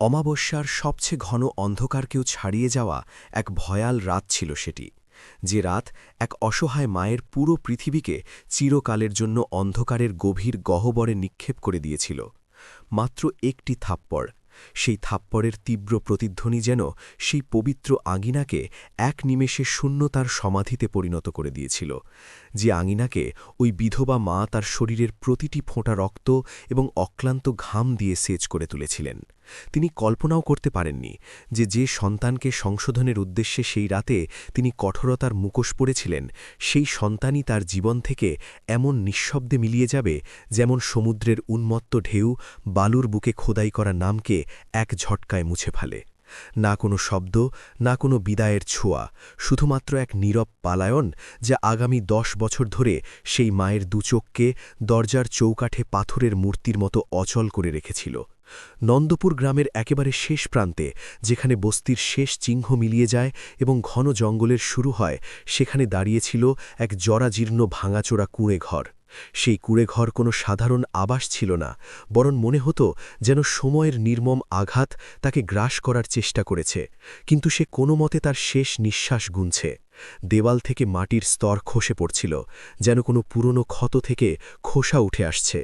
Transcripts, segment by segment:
অমাবস্যার সবচেয়ে ঘন অন্ধকারকেও ছাড়িয়ে যাওয়া এক ভয়াল রাত ছিল সেটি, যে রাত এক অসহায় মায়ের পুরো পৃথিবীকে চিরকালের জন্য অন্ধকারের গভীর গহ্বরে নিক্ষেপ করে দিয়েছিল। মাত্র একটি থাপ্পড়, সেই থাপ্পড়ের তীব্র প্রতিধ্বনি যেন সেই পবিত্র আঙিনাকে এক নিমেষে শূন্যতার সমাধিতে পরিণত করে দিয়েছিল, যে আঙিনাকে ওই বিধবা মা তার শরীরের প্রতিটি ফোঁটা রক্ত এবং অক্লান্ত ঘাম দিয়ে সেচ করে তুলেছিলেন। তিনি কল্পনাও করতে পারেননি যে সন্তানকে সংশোধনের উদ্দেশ্যে সেই রাতে তিনি কঠোরতার মুখোশ পড়েছিলেন, সেই সন্তানই তার জীবন থেকে এমন নিঃশব্দে মিলিয়ে যাবে যেমন সমুদ্রের উন্মত্ত ঢেউ বালুর বুকে খোদাই করা নামকে এক ঝটকায় মুছে ফেলে। না কোনো শব্দ, না কোনো বিদায়ের ছোঁয়া, শুধুমাত্র এক নীরব পালায়ন যা আগামী 10 বছর ধরে সেই মায়ের দুচোখকে দরজার চৌকাঠে পাথরের মূর্তির মতো অচল করে রেখেছিল। নন্দপুর গ্রামের একেবারে শেষ প্রান্তে, যেখানে বস্তির শেষ চিহ্ন মিলিয়ে যায় এবং ঘন জঙ্গলের শুরু হয়, সেখানে দাঁড়িয়েছিল এক জরাজীর্ণ ভাঙাচোরা কুঁড়েঘর। সেই কুঁড়েঘর কোনো সাধারণ আবাস ছিল না, বরং মনে হতো যেন সময়ের নির্মম আঘাত তাকে গ্রাস করার চেষ্টা করেছে, কিন্তু সে কোনো মতে তার শেষ নিঃশ্বাস গুনছে। দেওয়াল থেকে মাটির স্তর খসে পড়ছিল, যেন কোনো পুরনো ক্ষত থেকে খোসা উঠে আসছে।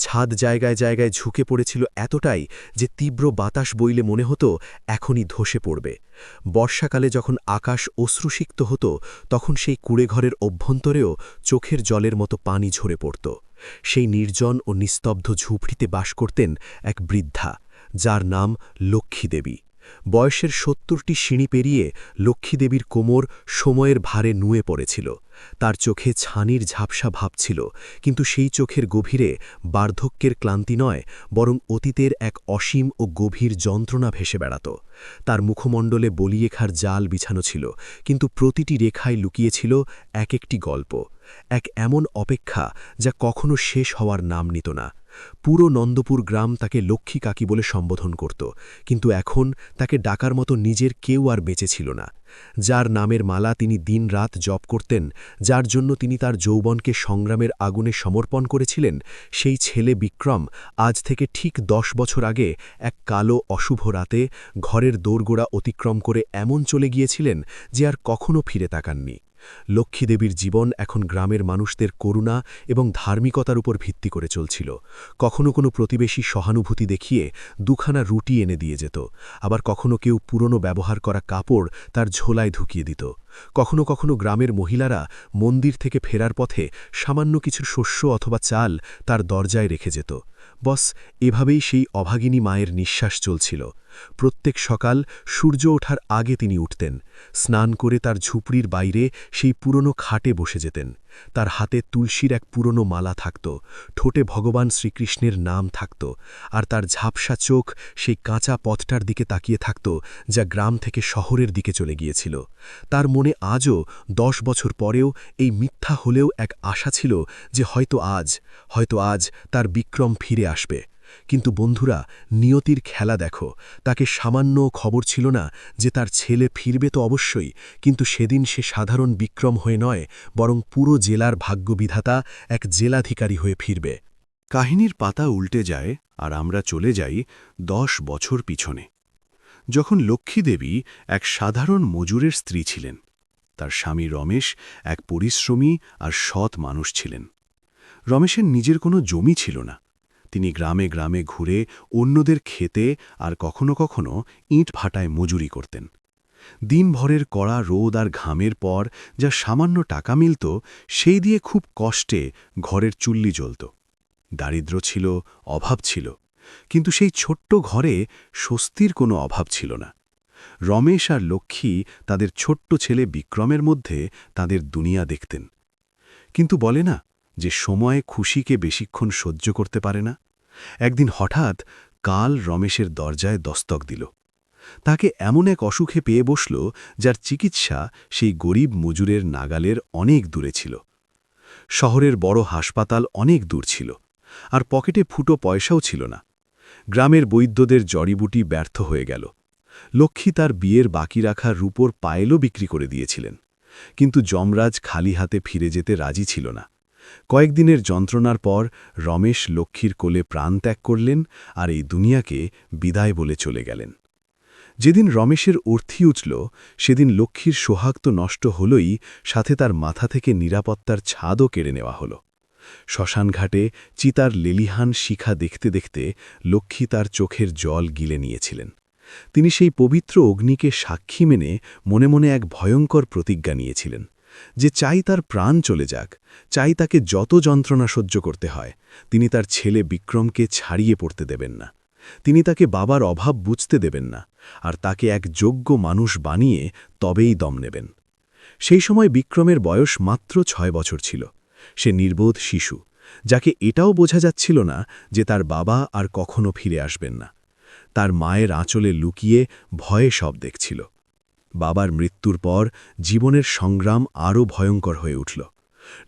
ছাদ জায়গায় জায়গায় ঝুঁকে পড়েছিল এতটাই যে তীব্র বাতাস বইলে মনে হতো এখনই ধসে পড়বে। বর্ষাকালে যখন আকাশ অশ্রুসিক্ত হতো, তখন সেই কুঁড়েঘরের অভ্যন্তরেও চোখের জলের মতো পানি ঝরে পড়ত। সেই নির্জন ও নিস্তব্ধ ঝুপড়িতে বাস করতেন এক বৃদ্ধা, যার নাম লক্ষ্মীদেবী। বয়সের 70টি সিঁড়ি পেরিয়ে লক্ষ্মীদেবীর কোমর সময়ের ভারে নুয়ে পড়েছিল। তার চোখে ছানির ঝাপসা ভাব ছিল, কিন্তু সেই চোখের গভীরে বার্ধক্যের ক্লান্তি নয়, বরং অতীতের এক অসীম ও গভীর যন্ত্রণা ভেসে বেড়াত। তার মুখমণ্ডলে বলিরেখার জাল বিছানো ছিল, কিন্তু প্রতিটি রেখায় লুকিয়েছিল এক একটি গল্প, এক এমন অপেক্ষা যা কখনো শেষ হওয়ার নাম নিত না। পুরো নন্দপুর গ্রাম তাকে লক্ষ্মী কাকি বলে সম্বোধন করত, কিন্তু এখন তাকে ডাকার মতো নিজের কেউ আর বেঁচে ছিল না। যার নামের মালা তিনি দিনরাত জপ করতেন, যার জন্য তিনি তার যৌবনকে সংগ্রামের আগুনে সমর্পণ করেছিলেন, সেই ছেলে বিক্রম আজ থেকে ঠিক 10 বছর আগে এক কালো অশুভ রাতে ঘরের দোরগোড়া অতিক্রম করে এমন চলে গিয়েছিলেন যে আর কখনো ফিরে তাকাননি। লক্ষ্মীদেবীর জীবন এখন গ্রামের মানুষদের করুণা এবং ধার্মিকতার উপর ভিত্তি করে চলছিল। কখনো কোনো প্রতিবেশী সহানুভূতি দেখিয়ে দুখানা রুটি এনে দিয়ে যেত, আবার কখনো কেউ পুরনো ব্যবহার করা কাপড় তার ঝোলায় ঢুকিয়ে দিত। কখনো কখনো গ্রামের মহিলারা মন্দির থেকে ফেরার পথে সামান্য কিছু শস্য অথবা চাল তার দরজায় রেখে যেত। বস, এভাবেই সেই অভাগিনী মায়ের নিঃশ্বাস চলছিল। প্রত্যেক সকাল সূর্য ওঠার আগে তিনি উঠতেন, স্নান করে তার ঝুপড়ির বাইরে সেই পুরনো খাটে বসে যেতেন। তার হাতে তুলসীর এক পুরনো মালা থাকত, ঠোঁটে ভগবান শ্রীকৃষ্ণের নাম থাকত, আর তার ঝাপসা চোখ সেই কাঁচা পথটার দিকে তাকিয়ে থাকত যা গ্রাম থেকে শহরের দিকে চলে গিয়েছিল। তার মনে আজও 10 বছর পরেও এই মিথ্যা হলেও এক আশা ছিল যে হয়তো আজ তার বিক্রম ফিরে আসবে। কিন্তু বন্ধুরা, নিয়তির খেলা দেখো, তাকে সামান্য খবর ছিল না যে তার ছেলে ফিরবে তো অবশ্যই, কিন্তু সেদিন সে সাধারণ বিক্রম হয়ে নয়, বরং পুরো জেলার ভাগ্যবিধাতা এক জেলাধিকারী হয়ে ফিরবে। কাহিনীর পাতা উল্টে যায় আর আমরা চলে যাই 10 বছর পিছনে, যখন লক্ষ্মীদেবী এক সাধারণ মজুরের স্ত্রী ছিলেন। তার স্বামী রমেশ এক পরিশ্রমী আর সৎ মানুষ ছিলেন। রমেশের নিজের কোনো জমি ছিল না। তিনি গ্রামে গ্রামে ঘুরে অন্যদের খেতে আর কখনো কখনো ইট ভাটায় মজুরি করতেন। দিনভরের কড়া রোদ আর ঘামের পর যা সামান্য টাকা মিলত, সেই দিয়ে খুব কষ্টে ঘরের চুল্লি জ্বলত। দারিদ্র ছিল, অভাব ছিল, কিন্তু সেই ছোট্ট ঘরে স্বস্তির কোনো অভাব ছিল না। রমেশ আর লক্ষ্মী তাদের ছোট্ট ছেলে বিক্রমের মধ্যে তাদের দুনিয়া দেখতেন। কিন্তু বলে না যে সময় খুশিকে বেশিক্ষণ সহ্য করতে পারে না। একদিন হঠাৎ কাল রমেশের দরজায় দস্তক দিল। তাকে এমন এক অসুখে পেয়ে বসল যার চিকিৎসা সেই গরিব মজুরের নাগালের অনেক দূরে ছিল। শহরের বড় হাসপাতাল অনেক দূর ছিল, আর পকেটে ফুটো পয়সাও ছিল না। গ্রামের বৈদ্যদের জড়িবুটি ব্যর্থ হয়ে গেল। লক্ষ্মী তার বিয়ের বাকি রাখা রূপোর পায়েলও বিক্রি করে দিয়েছিলেন, কিন্তু যমরাজ খালি হাতে ফিরে যেতে রাজি ছিল না। কয়েকদিনের যন্ত্রণার পর রমেশ লক্ষ্মীর কোলে প্রাণ ত্যাগ করলেন আর এই দুনিয়াকে বিদায় বলে চলে গেলেন। যেদিন রমেশের অর্থি উঠল সেদিন লক্ষ্মীর সোহাগ তো নষ্ট হলই, সাথে তার মাথা থেকে নিরাপত্তার ছাদও কেড়ে নেওয়া হল। শ্মশানঘাটে চিতার লেলিহান শিখা দেখতে দেখতে লক্ষ্মী তার চোখের জল গিলে নিয়েছিলেন। তিনি সেই পবিত্র অগ্নিকে সাক্ষী মেনে মনে মনে এক ভয়ঙ্কর প্রতিজ্ঞা নিয়েছিলেন যে চাই তার প্রাণ চলে যাক, চাই তাকে যত যন্ত্রণা সহ্য করতে হয়, তিনি তার ছেলে বিক্রমকে ছাড়িয়ে পড়তে দেবেন না। তিনি তাকে বাবার অভাব বুঝতে দেবেন না, আর তাকে এক যোগ্য মানুষ বানিয়ে তবেই দম নেবেন। সেই সময় বিক্রমের বয়স মাত্র 6 বছর ছিল। সে নির্বোধ শিশু, যাকে এটাও বোঝা যাচ্ছিল না যে তার বাবা আর কখনো ফিরে আসবেন না। তার মায়ের আঁচলে লুকিয়ে ভয়ে সব দেখছিল। বাবার মৃত্যুর পর জীবনের সংগ্রাম আরও ভয়ঙ্কর হয়ে উঠল।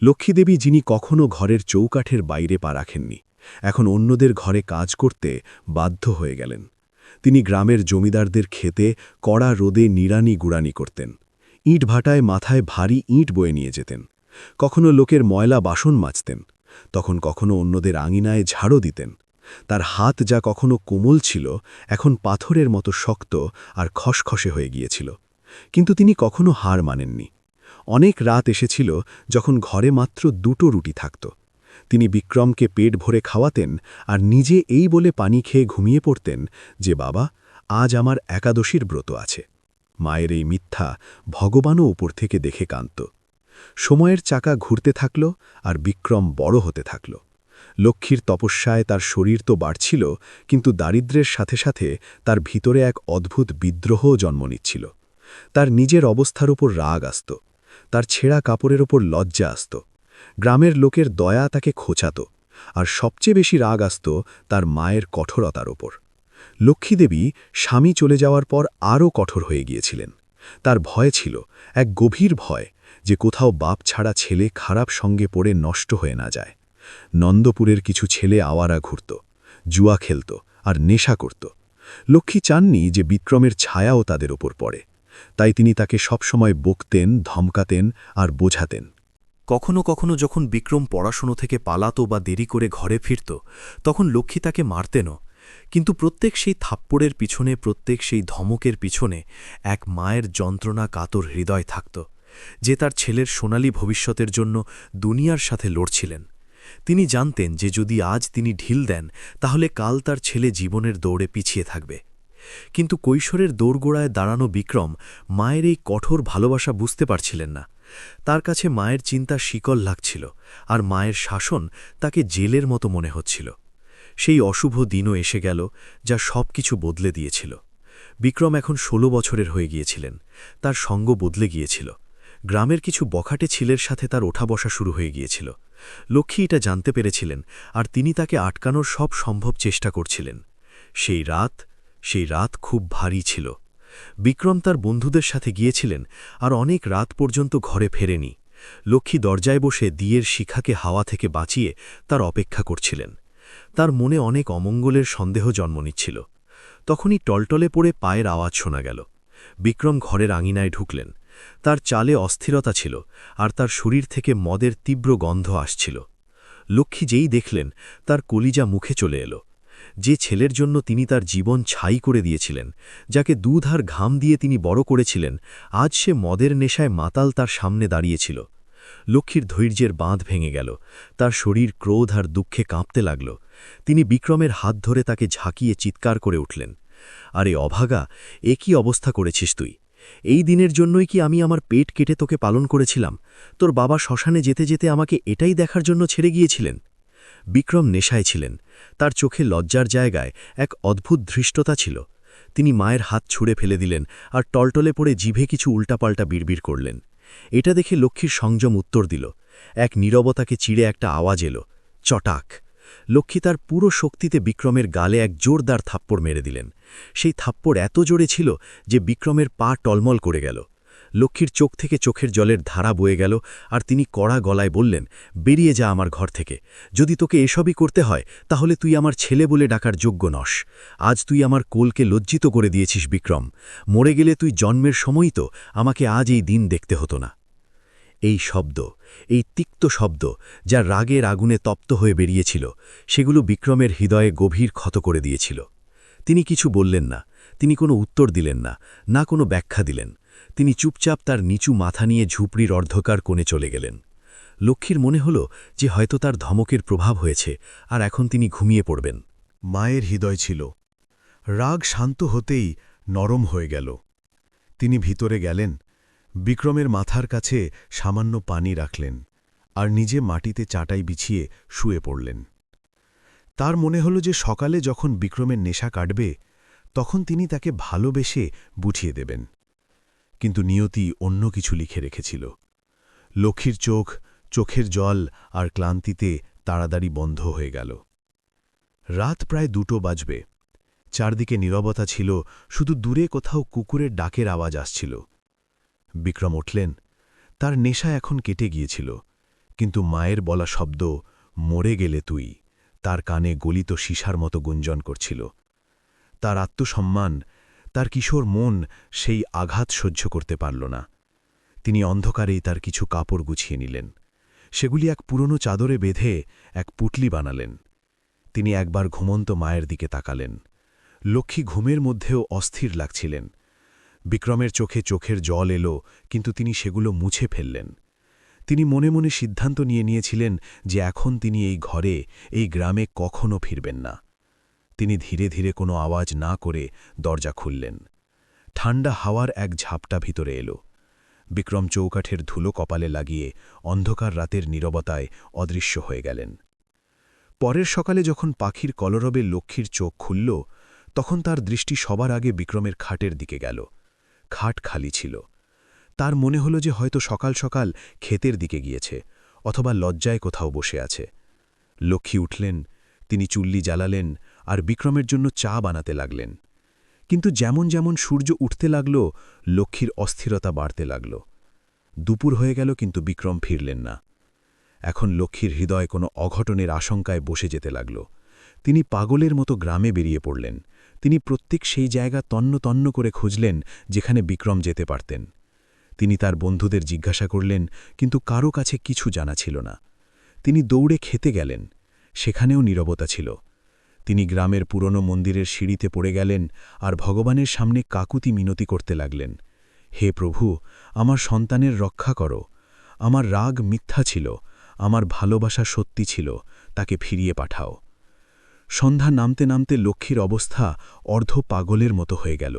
লক্ষ্মীদেবী, যিনি কখনো ঘরের চৌকাঠের বাইরে পা রাখেননি, এখন অন্যদের ঘরে কাজ করতে বাধ্য হয়ে গেলেন। তিনি গ্রামের জমিদারদের খেতে কড়া রোদে নিড়ানি গুড়ানি করতেন। ইট ভাটায় মাথায় ভারী ইট বয়ে নিয়ে যেতেন। কখনো লোকের ময়লা বাসন মাজতেন, তখন কখনো অন্যদের আঙিনায় ঝাড়ও দিতেন। তার হাত যা কখনো কোমল ছিল, এখন পাথরের মতো শক্ত আর খসখসে হয়ে গিয়েছিল। কিন্তু তিনি কখনো হার মানেননি। অনেক রাত এসেছিল যখন ঘরে মাত্র 2টো রুটি থাকত। তিনি বিক্রমকে পেট ভরে খাওয়াতেন আর নিজে এই বলে পানি খেয়ে ঘুমিয়ে পড়তেন যে বাবা, আজ আমার একাদশীর ব্রত আছে। মায়ের এই মিথ্যা ভগবানও উপর থেকে দেখে কাঁদত। সময়ের চাকা ঘুরতে থাকল আর বিক্রম বড় হতে থাকল। লক্ষ্মীর তপস্যায় তার শরীর তো বাড়ছিল, কিন্তু দারিদ্র্যের সাথে সাথে তার ভিতরে এক অদ্ভুত বিদ্রোহও জন্ম নিচ্ছিল। তার নিজের অবস্থার ওপর রাগ আসত, তার ছেঁড়া কাপড়ের ওপর লজ্জা আসত, গ্রামের লোকের দয়া তাকে খোঁচাত, আর সবচেয়ে বেশি রাগ আসত তার মায়ের কঠোরতার ওপর। লক্ষ্মীদেবী স্বামী চলে যাওয়ার পর আরও কঠোর হয়ে গিয়েছিলেন। তার ভয় ছিল, এক গভীর ভয়, যে কোথাও বাপ ছাড়া ছেলে খারাপ সঙ্গে পড়ে নষ্ট হয়ে না যায়। নন্দপুরের কিছু ছেলে আওয়ারা ঘুরত, জুয়া খেলত আর নেশা করত। লক্ষ্মী চাননি যে বিক্রমের ছায়াও তাদের ওপর পড়ে, তাই তিনি তাকে সবসময় বকতেন, ধমকাতেন আর বোঝাতেন। কখনো কখনো যখন বিক্রম পড়াশুনো থেকে পালাতো বা দেরি করে ঘরে ফিরত, তখন লক্ষ্মী তাকে মারতেনও। কিন্তু প্রত্যেক সেই থাপ্পড়ের পিছনে, প্রত্যেক সেই ধমকের পিছনে এক মায়ের যন্ত্রণা কাতর হৃদয় থাকত, যে তার ছেলের সোনালী ভবিষ্যতের জন্য দুনিয়ার সাথে লড়ছিলেন। তিনি জানতেন যে যদি আজ তিনি ঢিল দেন, তাহলে কাল তার ছেলে জীবনের দৌড়ে পিছিয়ে থাকবে। কিন্তু কৈশোরের দৌড়গোড়ায় দাঁড়ানো বিক্রম মায়ের এই কঠোর ভালোবাসা বুঝতে পারছিলেন না। তার কাছে মায়ের চিন্তা শিকল লাগছিল, আর মায়ের শাসন তাকে জেলের মতো মনে হচ্ছিল। সেই অশুভ দিনও এসে গেল, যা সব কিছু বদলে দিয়েছিল। বিক্রম এখন 16 বছরের হয়ে গিয়েছিলেন। তার সঙ্গ বদলে গিয়েছিল। গ্রামের কিছু বখাটে ছেলের সাথে তার ওঠা বসা শুরু হয়ে গিয়েছিল। লক্ষ্মী এটা জানতে পেরেছিলেন, আর তিনি তাকে আটকানোর সব সম্ভব চেষ্টা করছিলেন। সেই রাত খুব ভারী ছিল। বিক্রম তার বন্ধুদের সাথে গিয়েছিলেন, আর অনেক রাত পর্যন্ত ঘরে ফেরেনি। লক্ষ্মী দরজায় বসে দিয়ের শিখাকে হাওয়া থেকে বাঁচিয়ে তার অপেক্ষা করছিলেন। তার মনে অনেক অমঙ্গলের সন্দেহ জন্ম নিচ্ছিল। তখনই টলটলে পড়ে পায়ের আওয়াজ শোনা গেল। বিক্রম ঘরের আঙিনায় ঢুকলেন। তার চালে অস্থিরতা ছিল, আর তার শরীর থেকে মদের তীব্র গন্ধ আসছিল। লক্ষ্মী যেই দেখলেন, তার কলিজা মুখে চলে এলো। যে ছেলের জন্য তিনি তার জীবন ছাই করে দিয়েছিলেন, যাকে দুধ আর ঘাম দিয়ে তিনি বড় করেছিলেন, আজ সে মদের নেশায় মাতাল তার সামনে দাঁড়িয়েছিল। লক্ষ্মীর ধৈর্যের বাঁধ ভেঙে গেল। তার শরীর ক্রোধ আর দুঃখে কাঁপতে লাগল। তিনি বিক্রমের হাত ধরে তাকে ঝাঁকিয়ে চিৎকার করে উঠলেন, আরে অভাগা, এ কি অবস্থা করেছিস তুই? এই দিনের জন্যই কি আমি আমার পেট কেটে তোকে পালন করেছিলাম? তোর বাবা শ্মশানে যেতে যেতে আমাকে এটাই দেখার জন্য ছেড়ে গিয়েছিলেন? বিক্রম নেশায় ছিলেন। তার চোখে লজ্জার জায়গায় এক অদ্ভুত ধৃষ্টতা ছিল। তিনি মায়ের হাত ছুঁড়ে ফেলে দিলেন আর টলটলে পড়ে জিভে কিছু উল্টাপাল্টা বিড়বিড় করলেন। এটা দেখে লক্ষ্মীর সংযম উত্তর দিল। এক নীরবতাকে চিড়ে একটা আওয়াজ এলো, চটাক। লক্ষ্মী তার পুরো শক্তিতে বিক্রমের গালে এক জোরদার থাপ্পড় মেরে দিলেন। সেই থাপ্পড় এত জোরে ছিল যে বিক্রমের পা টলমল করে গেল। লক্ষ্মীর চোখ থেকে চোখের জলের ধারা বয়ে গেল, আর তিনি কড়া গলায় বললেন, বেরিয়ে যা আমার ঘর থেকে। যদি তোকে এসবই করতে হয়, তাহলে তুই আমার ছেলে বলে ডাকার যোগ্য নস। আজ তুই আমার কোলকে লজ্জিত করে দিয়েছিস বিক্রম। মরে গেলে তুই জন্মের সময়ই তো আমাকে আজ এই দিন দেখতে হতো না। এই শব্দ, এই তিক্ত শব্দ, যা রাগের আগুনে তপ্ত হয়ে বেরিয়েছিল, সেগুলো বিক্রমের হৃদয়ে গভীর ক্ষত করে দিয়েছিল। তিনি কিছু বললেন না, তিনি কোনো উত্তর দিলেন না, না কোনো ব্যাখ্যা দিলেন। তিনি চুপচাপ তার নিচু মাথা নিয়ে ঝুপড়ির অর্ধকার কোণে চলে গেলেন। লক্ষ্মীর মনে হল যে হয়তো তার ধমকের প্রভাব হয়েছে, আর এখন তিনি ঘুমিয়ে পড়বেন। মায়ের হৃদয় ছিল। রাগ শান্ত হতেই নরম হয়ে গেল। তিনি ভিতরে গেলেন, বিক্রমের মাথার কাছে সামান্য পানি রাখলেন, আর নিজে মাটিতে চাটাই বিছিয়ে শুয়ে পড়লেন। তার মনে হল যে সকালে যখন বিক্রমের নেশা কাটবে, তখন তিনি তাকে ভালোবেসে বুঝিয়ে দেবেন। কিন্তু নিয়তি অন্য কিছু লিখে রেখেছিল। লক্ষ্মীর চোখের জল আর ক্লান্তিতে তাড়াতাড়ি বন্ধ হয়ে গেল। রাত প্রায় 2টো বাজবে। চারদিকে নীরবতা ছিল, শুধু দূরে কোথাও কুকুরের ডাকের আওয়াজ আসছিল। বিক্রম উঠলেন। তার নেশা এখন কেটে গিয়েছিল, কিন্তু মায়ের বলা শব্দ, মরে গেলে তুই, তার কানে গলিত সীসার মতো গুঞ্জন করছিল। তার আত্মসম্মান, তার কিশোর মন সেই আঘাত সহ্য করতে পারল না। তিনি অন্ধকারেই তার কিছু কাপড় গুছিয়ে নিলেন। সেগুলি এক পুরনো চাদরে বেঁধে এক পুটলি বানালেন। তিনি একবার ঘুমন্ত মায়ের দিকে তাকালেন। লক্ষ্মী ঘুমের মধ্যেও অস্থির লাগছিলেন। বিক্রমের চোখের জল এলো, কিন্তু তিনি সেগুলো মুছে ফেললেন। তিনি মনে মনে সিদ্ধান্ত নিয়েছিলেন যে এখন তিনি এই ঘরে, এই গ্রামে কখনো ফিরবেন না। তিনি ধীরে ধীরে কোনো আওয়াজ না করে দরজা খুললেন। ঠান্ডা হাওয়ার এক ঝাপটা ভিতরে এলো। বিক্রম চৌকাঠের ধুলো কপালে লাগিয়ে অন্ধকার রাতের নীরবতায় অদৃশ্য হয়ে গেলেন। পরের সকালে যখন পাখির কলরবে লক্ষ্মীর চোখ খুলল, তখন তার দৃষ্টি সবার আগে বিক্রমের খাটের দিকে গেল। খাট খালি ছিল। তার মনে হল যে হয়তো সকাল সকাল ক্ষেতের দিকে গিয়েছে, অথবা লজ্জায় কোথাও বসে আছে। লক্ষ্মী উঠলেন, তিনি চুল্লি জ্বালালেন আর বিক্রমের জন্য চা বানাতে লাগলেন। কিন্তু যেমন যেমন সূর্য উঠতে লাগল, লক্ষ্মীর অস্থিরতা বাড়তে লাগল। দুপুর হয়ে গেল, কিন্তু বিক্রম ফিরলেন না। এখন লক্ষ্মীর হৃদয় কোনো অঘটনের আশঙ্কায় বসে যেতে লাগল। তিনি পাগলের মতো গ্রামে বেরিয়ে পড়লেন। তিনি প্রত্যেক সেই জায়গা তন্ন তন্ন করে খুঁজলেন যেখানে বিক্রম যেতে পারতেন। তিনি তার বন্ধুদের জিজ্ঞাসা করলেন, কিন্তু কারো কাছে কিছু জানা ছিল না। তিনি দৌড়ে খেতে গেলেন। সেখানেও নীরবতা ছিল। তিনি গ্রামের পুরনো মন্দিরের সিঁড়িতে পড়ে গেলেন আর ভগবানের সামনে কাকুতি মিনতি করতে লাগলেন। হে প্রভু, আমার সন্তানের রক্ষা করো। আমার রাগ মিথ্যা ছিল, আমার ভালোবাসা সত্যি ছিল, তাকে ফিরিয়ে পাঠাও। সন্ধ্যা নামতে নামতে লক্ষ্মীর অবস্থা অর্ধ পাগলের মতো হয়ে গেল।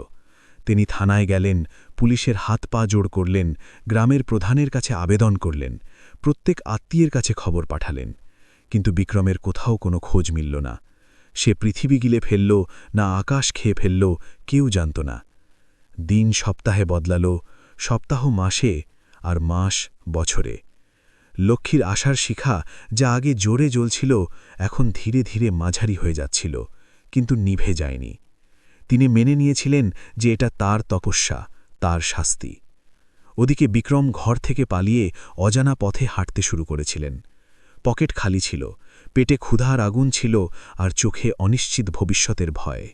তিনি থানায় গেলেন, পুলিশের হাত পা জোড় করলেন, গ্রামের প্রধানের কাছে আবেদন করলেন, প্রত্যেক আত্মীয়ের কাছে খবর পাঠালেন। কিন্তু বিক্রমের কোথাও কোনো খোঁজ মিলল না। সে পৃথিবী গিলে ফেলল না আকাশ খেয়ে ফেলল, কেউ জানত না। দিন সপ্তাহে বদলাল, সপ্তাহ মাসে, আর মাস বছরে। লক্ষ্মীর আশার শিখা, যা আগে জোরে জ্বলছিল, এখন ধীরে ধীরে মাঝারি হয়ে যাচ্ছিল, কিন্তু নিভে যায়নি। তিনি মেনে নিয়েছিলেন যে এটা তার তপস্যা, তার শাস্তি। ওদিকে বিক্রম ঘর থেকে পালিয়ে অজানা পথে হাঁটতে শুরু করেছিলেন। পকেট খালি ছিল, পেটে ক্ষুধার আগুন ছিল, আর চোখে অনিশ্চিত ভবিষ্যতের ভয়।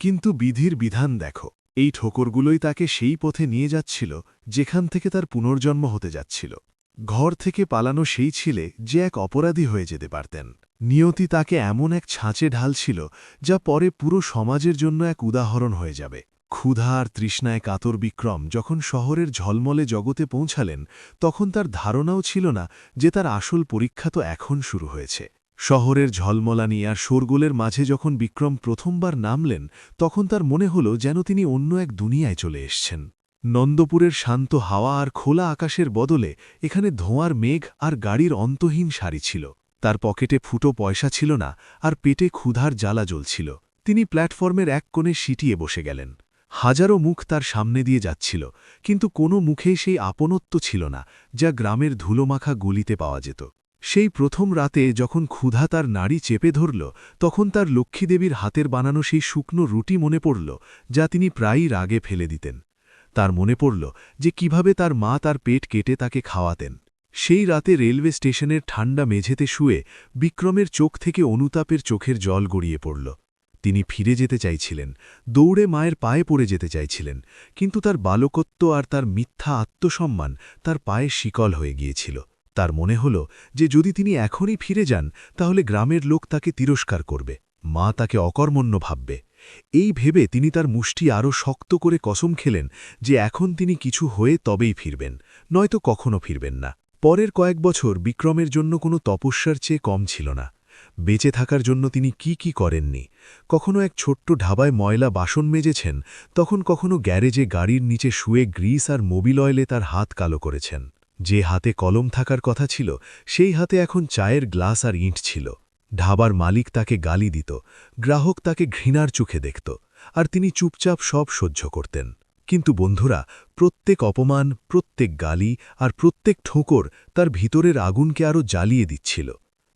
কিন্তু বিধির বিধান দেখো, এই ঠোকরগুলোই তাকে সেই পথে নিয়ে যাচ্ছিল যেখান থেকে তার পুনর্জন্ম হতে যাচ্ছিল। ঘর থেকে পালানো সেই ছিলে যে এক অপরাধী হয়ে যেতে পারতেন। নিয়তি তাকে এমন এক ছাঁচে ঢালছিল যা পরে পুরো সমাজের জন্য এক উদাহরণ হয়ে যাবে। ক্ষুধা আর তৃষ্ণায় কাতর বিক্রম যখন শহরের ঝলমলে জগতে পৌঁছালেন, তখন তার ধারণাও ছিল না যে তার আসল পরীক্ষা তো এখন শুরু হয়েছে। শহরের ঝলমলানি আর শোরগোলের মাঝে যখন বিক্রম প্রথমবার নামলেন, তখন তার মনে হল যেন তিনি অন্য এক দুনিয়ায় চলে এসছেন। নন্দপুরের শান্ত হাওয়া আর খোলা আকাশের বদলে এখানে ধোঁয়ার মেঘ আর গাড়ির অন্তহীন সারি ছিল। তার পকেটে ফুটো পয়সা ছিল না, আর পেটে ক্ষুধার জ্বালা জ্বলছিল। তিনি প্ল্যাটফর্মের এক কোণে সিটিয়ে বসে গেলেন। হাজারো মুখ তার সামনে দিয়ে যাচ্ছিল, কিন্তু কোনো মুখেই সেই আপনত্ব ছিল না যা গ্রামের ধুলোমাখা গলিতে পাওয়া যেত। সেই প্রথম রাতে যখন ক্ষুধা তার নাড়ি চেপে ধরল, তখন তার লক্ষ্মীদেবীর হাতের বানানো সেই শুকনো রুটি মনে পড়ল, যা তিনি প্রায়ই রাগে ফেলে দিতেন। তার মনে পড়ল যে কিভাবে তার মা তার পেট কেটে তাকে খাওয়াতেন। সেই রাতে রেলওয়ে স্টেশনের ঠান্ডা মেঝেতে শুয়ে বিক্রমের চোখ থেকে অনুতাপের চোখের জল গড়িয়ে পড়ল। তিনি ফিরে যেতে চাইছিলেন, দৌড়ে মায়ের পায়ে পড়ে যেতে চাইছিলেন, কিন্তু তার বালকত্ব আর তার মিথ্যা আত্মসম্মান তার পায়ে শিকল হয়ে গিয়েছিল। তার মনে হল যে যদি তিনি এখনই ফিরে যান তাহলে গ্রামের লোক তাকে তিরস্কার করবে, মা তাকে অকর্মণ্য ভাববে। এই ভেবে তিনি তার মুষ্টি আরও শক্ত করে কসম খেলেন যে এখন তিনি কিছু হয়ে তবেই ফিরবেন, নয়তো কখনো ফিরবেন না। পরের কয়েক বছর বিক্রমের জন্য কোনো তপস্যার চেয়ে কম ছিল না। বেঁচে থাকার জন্য তিনি কি করেননি। কখনো এক ছোট্ট ঢাবায় ময়লা বাসন মেজেছেন, তখন কখনো গ্যারেজে গাড়ির নিচে শুয়ে গ্রিস আর মোবিল অয়েলে তার হাত কালো করেছেন। যে হাতে কলম থাকার কথা ছিল সেই হাতে এখন চায়ের গ্লাস আর ইঁট ছিল। ঢাবার মালিক তাকে গালি দিত, গ্রাহক তাকে ঘৃণার চোখে দেখত, আর তিনি চুপচাপ সব সহ্য করতেন। কিন্তু বন্ধুরা, প্রত্যেক অপমান, প্রত্যেক গালি আর প্রত্যেক ঠোকর তার ভিতরের আগুনকে আরও জ্বালিয়ে দিচ্ছিল।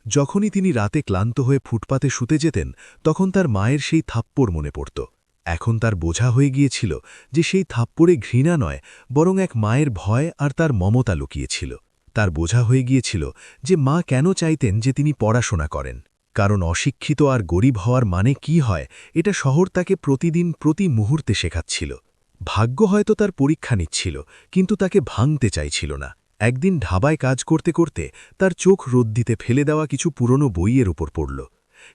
যখনই তিনি রাতে ক্লান্ত হয়ে ফুটপাতে শুতে যেতেন তখন তার মায়ের সেই থাপ্পড় মনে পড়ত। এখন তার বোঝা হয়ে গিয়েছিল যে সেই থাপ্পড়ে ঘৃণা নয়, বরং এক মায়ের ভয় আর তার মমতা লুকিয়েছিল। তার বোঝা হয়ে গিয়েছিল যে মা কেন চাইতেন যে তিনি পড়াশোনা করেন, কারণ অশিক্ষিত আর গরিব হওয়ার মানে কি হয় এটা শহর তাকে প্রতিদিন প্রতি মুহূর্তে শেখাচ্ছিল। ভাগ্য হয়তো তার পরীক্ষা নিচ্ছিল, কিন্তু তাকে ভাঙতে চাইছিল না। একদিন ঢাবায় কাজ করতে করতে তার চোখ রোদ্দিতে ফেলে দেওয়া কিছু পুরনো বইয়ের উপর পড়ল।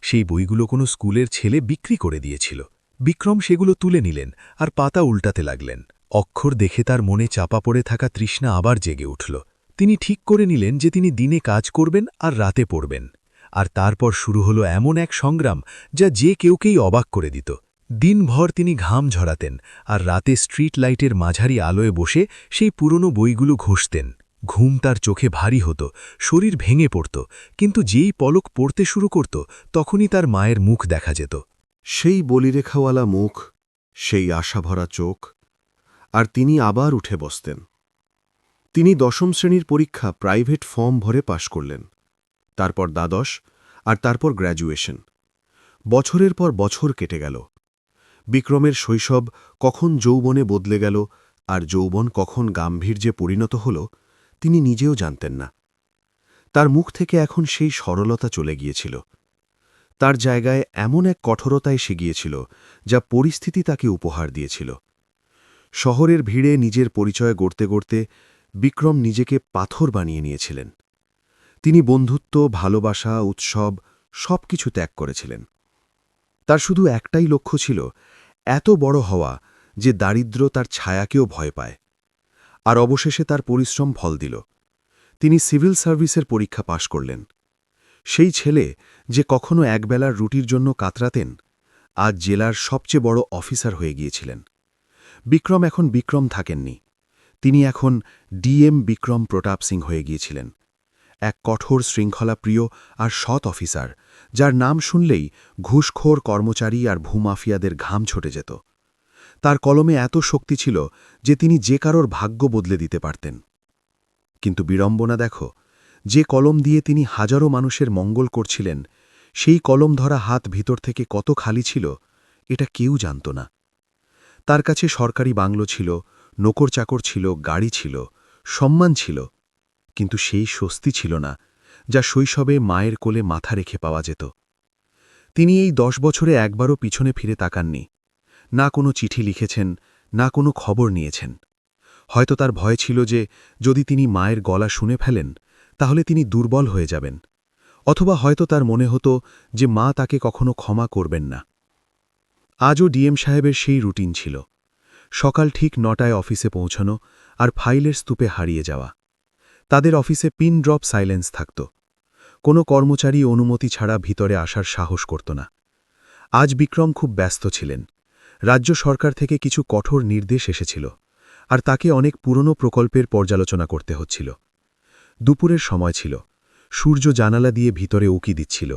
সেই বইগুলো কোনো স্কুলের ছেলে বিক্রি করে দিয়েছিল। বিক্রম সেগুলো তুলে নিলেন আর পাতা উল্টাতে লাগলেন। অক্ষর দেখে তার মনে চাপা পড়ে থাকা তৃষ্ণা আবার জেগে উঠল। তিনি ঠিক করে নিলেন যে তিনি দিনে কাজ করবেন আর রাতে পড়বেন। আর তারপর শুরু হলো এমন এক সংগ্রাম যা যে কেউকেই অবাক করে দিত। দিনভর তিনি ঘাম ঝরাতেন আর রাতে স্ট্রিট লাইটের মাঝারি আলোয় বসে সেই পুরনো বইগুলো ঘষতেন। ঘুম তার চোখে ভারী হতো, শরীর ভেঙে পড়ত, কিন্তু যেই পলক পড়তে শুরু করত তখনই তার মায়ের মুখ দেখা যেত। সেই বলিরেখাওয়ালা মুখ, সেই আশাভরা চোখ, আর তিনি আবার উঠে বসতেন। তিনি 10ম শ্রেণীর পরীক্ষা প্রাইভেট ফর্ম ভরে পাশ করলেন, তারপর দ্বাদশ, আর তারপর গ্র্যাজুয়েশন। বছরের পর বছর কেটে গেল। বিক্রমের শৈশব কখন যৌবনে বদলে গেল আর যৌবন কখন গাম্ভীর্যে পরিণত হল তিনি নিজেও জানতেন না। তার মুখ থেকে এখন সেই সরলতা চলে গিয়েছিল। তার জায়গায় এমন এক কঠোরতা এসে গিয়েছিল যা পরিস্থিতি তাকে উপহার দিয়েছিল। শহরের ভিড়ে নিজের পরিচয় গড়তে গড়তে বিক্রম নিজেকে পাথর বানিয়ে নিয়েছিলেন। তিনি বন্ধুত্ব, ভালোবাসা, উৎসব সবকিছু ত্যাগ করেছিলেন। তার শুধু একটাই লক্ষ্য ছিল, এত বড় হওয়া যে দারিদ্র্য তার ছায়াকেও ভয় পায়। আর অবশেষে তার পরিশ্রম ফল দিল। তিনি সিভিল সার্ভিসের পরীক্ষা পাশ করলেন। সেই ছেলে যে কখনো একবেলার রুটির জন্য কাতরাতেন, আজ জেলার সবচেয়ে বড় অফিসার হয়ে গিয়েছিলেন। বিক্রম এখন বিক্রম থাকেননি, তিনি এখন ডিএম বিক্রম প্রতাপ সিং হয়ে গিয়েছিলেন। এক কঠোর, শৃঙ্খলাপ্রিয় আর সৎ অফিসার, যার নাম শুনলেই ঘুষখোর কর্মচারী আর ভূমাফিয়াদের ঘাম ছুটে যেত। তার কলমে এত শক্তি ছিল যে তিনি যে কারোর ভাগ্য বদলে দিতে পারতেন। কিন্তু বিড়ম্বনা দেখো, যে কলম দিয়ে তিনি হাজারো মানুষের মঙ্গল করছিলেন, সেই কলম ধরা হাত ভিতর থেকে কত খালি ছিল এটা কেউ জানত না। তার কাছে সরকারি বাংলো ছিল, নোকর চাকর ছিল, গাড়ি ছিল, সম্মান ছিল, কিন্তু সেই স্বস্তি ছিল না যা শৈশবে মায়ের কোলে মাথা রেখে পাওয়া যেত। তিনি এই 10 বছরে একবারও পিছনে ফিরে তাকাননি। না কোনো চিঠি লিখেছেন, না কোনো খবর নিয়েছেন। হয়তো তার ভয় ছিল যে যদি তিনি মায়ের গলা শুনে ফেলেন তাহলে তিনি দুর্বল হয়ে যাবেন, অথবা হয়তো তার মনে হতো যে মা তাকে কখনো ক্ষমা করবেন না। আজও ডিএম সাহেবের সেই রুটিন ছিল, সকাল ঠিক 9টায় অফিসে পৌঁছানো আর ফাইলের স্তূপে হারিয়ে যাওয়া। তাদের অফিসে পিন ড্রপ সাইলেন্স থাকত। কোনো কর্মচারী অনুমতি ছাড়া ভিতরে আসার সাহস করত না। আজ বিক্রম খুব ব্যস্ত ছিলেন। রাজ্য সরকার থেকে কিছু কঠোর নির্দেশ এসেছিল, আর তাকে অনেক পুরনো প্রকল্পের পর্যালোচনা করতে হচ্ছিল। দুপুরের সময় ছিল, সূর্য জানালা দিয়ে ভিতরে উকি দিচ্ছিল,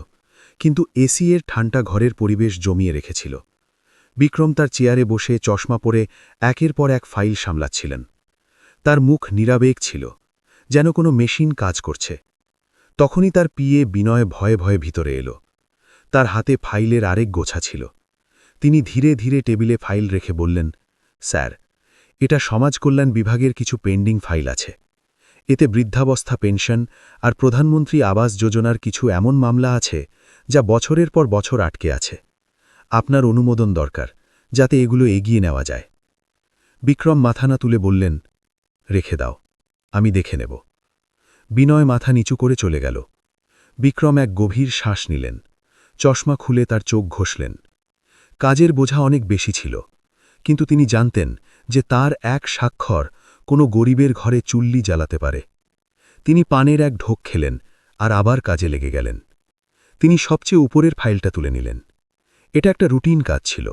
কিন্তু এসি এর ঠান্ডা ঘরের পরিবেশ জমিয়ে রেখেছিল। বিক্রম তার চেয়ারে বসে চশমা পরে একের পর এক ফাইল সামলাচ্ছিলেন। তার মুখ নিরাবেগ ছিল, যেন কোনো মেশিন কাজ করছে। তখনই তার পিএ বিনয় ভয়ে ভয়ে ভিতরে এলো। তার হাতে ফাইলের আরেক গোছা ছিল। তিনি ধীরে ধীরে টেবিলে ফাইল রেখে বললেন, স্যার, এটা সমাজ কল্যাণ বিভাগের কিছু পেন্ডিং ফাইল আছে। এতে বৃদ্ধাবস্থা পেনশন আর প্রধানমন্ত্রী আবাস যোজনার কিছু এমন মামলা আছে যা বছরের পর বছর আটকে আছে। আপনার অনুমোদন দরকার যাতে এগুলো এগিয়ে নেওয়া যায়। বিক্রম মাথা না তুলে বললেন, রেখে দাও, আমি দেখে নেব। বিনয় মাথা নিচু করে চলে গেল। বিক্রম এক গভীর শ্বাস নিলেন, চশমা খুলে তার চোখ ঘষলেন। কাজের বোঝা অনেক বেশি ছিল, কিন্তু তিনি জানতেন যে তার এক স্বাক্ষর কোনো গরিবের ঘরে চুল্লি জ্বালাতে পারে। তিনি পানের এক ঢোক খেলেন আর আবার কাজে লেগে গেলেন। তিনি সবচেয়ে উপরের ফাইলটা তুলে নিলেন। এটা একটা রুটিন কাজ ছিল,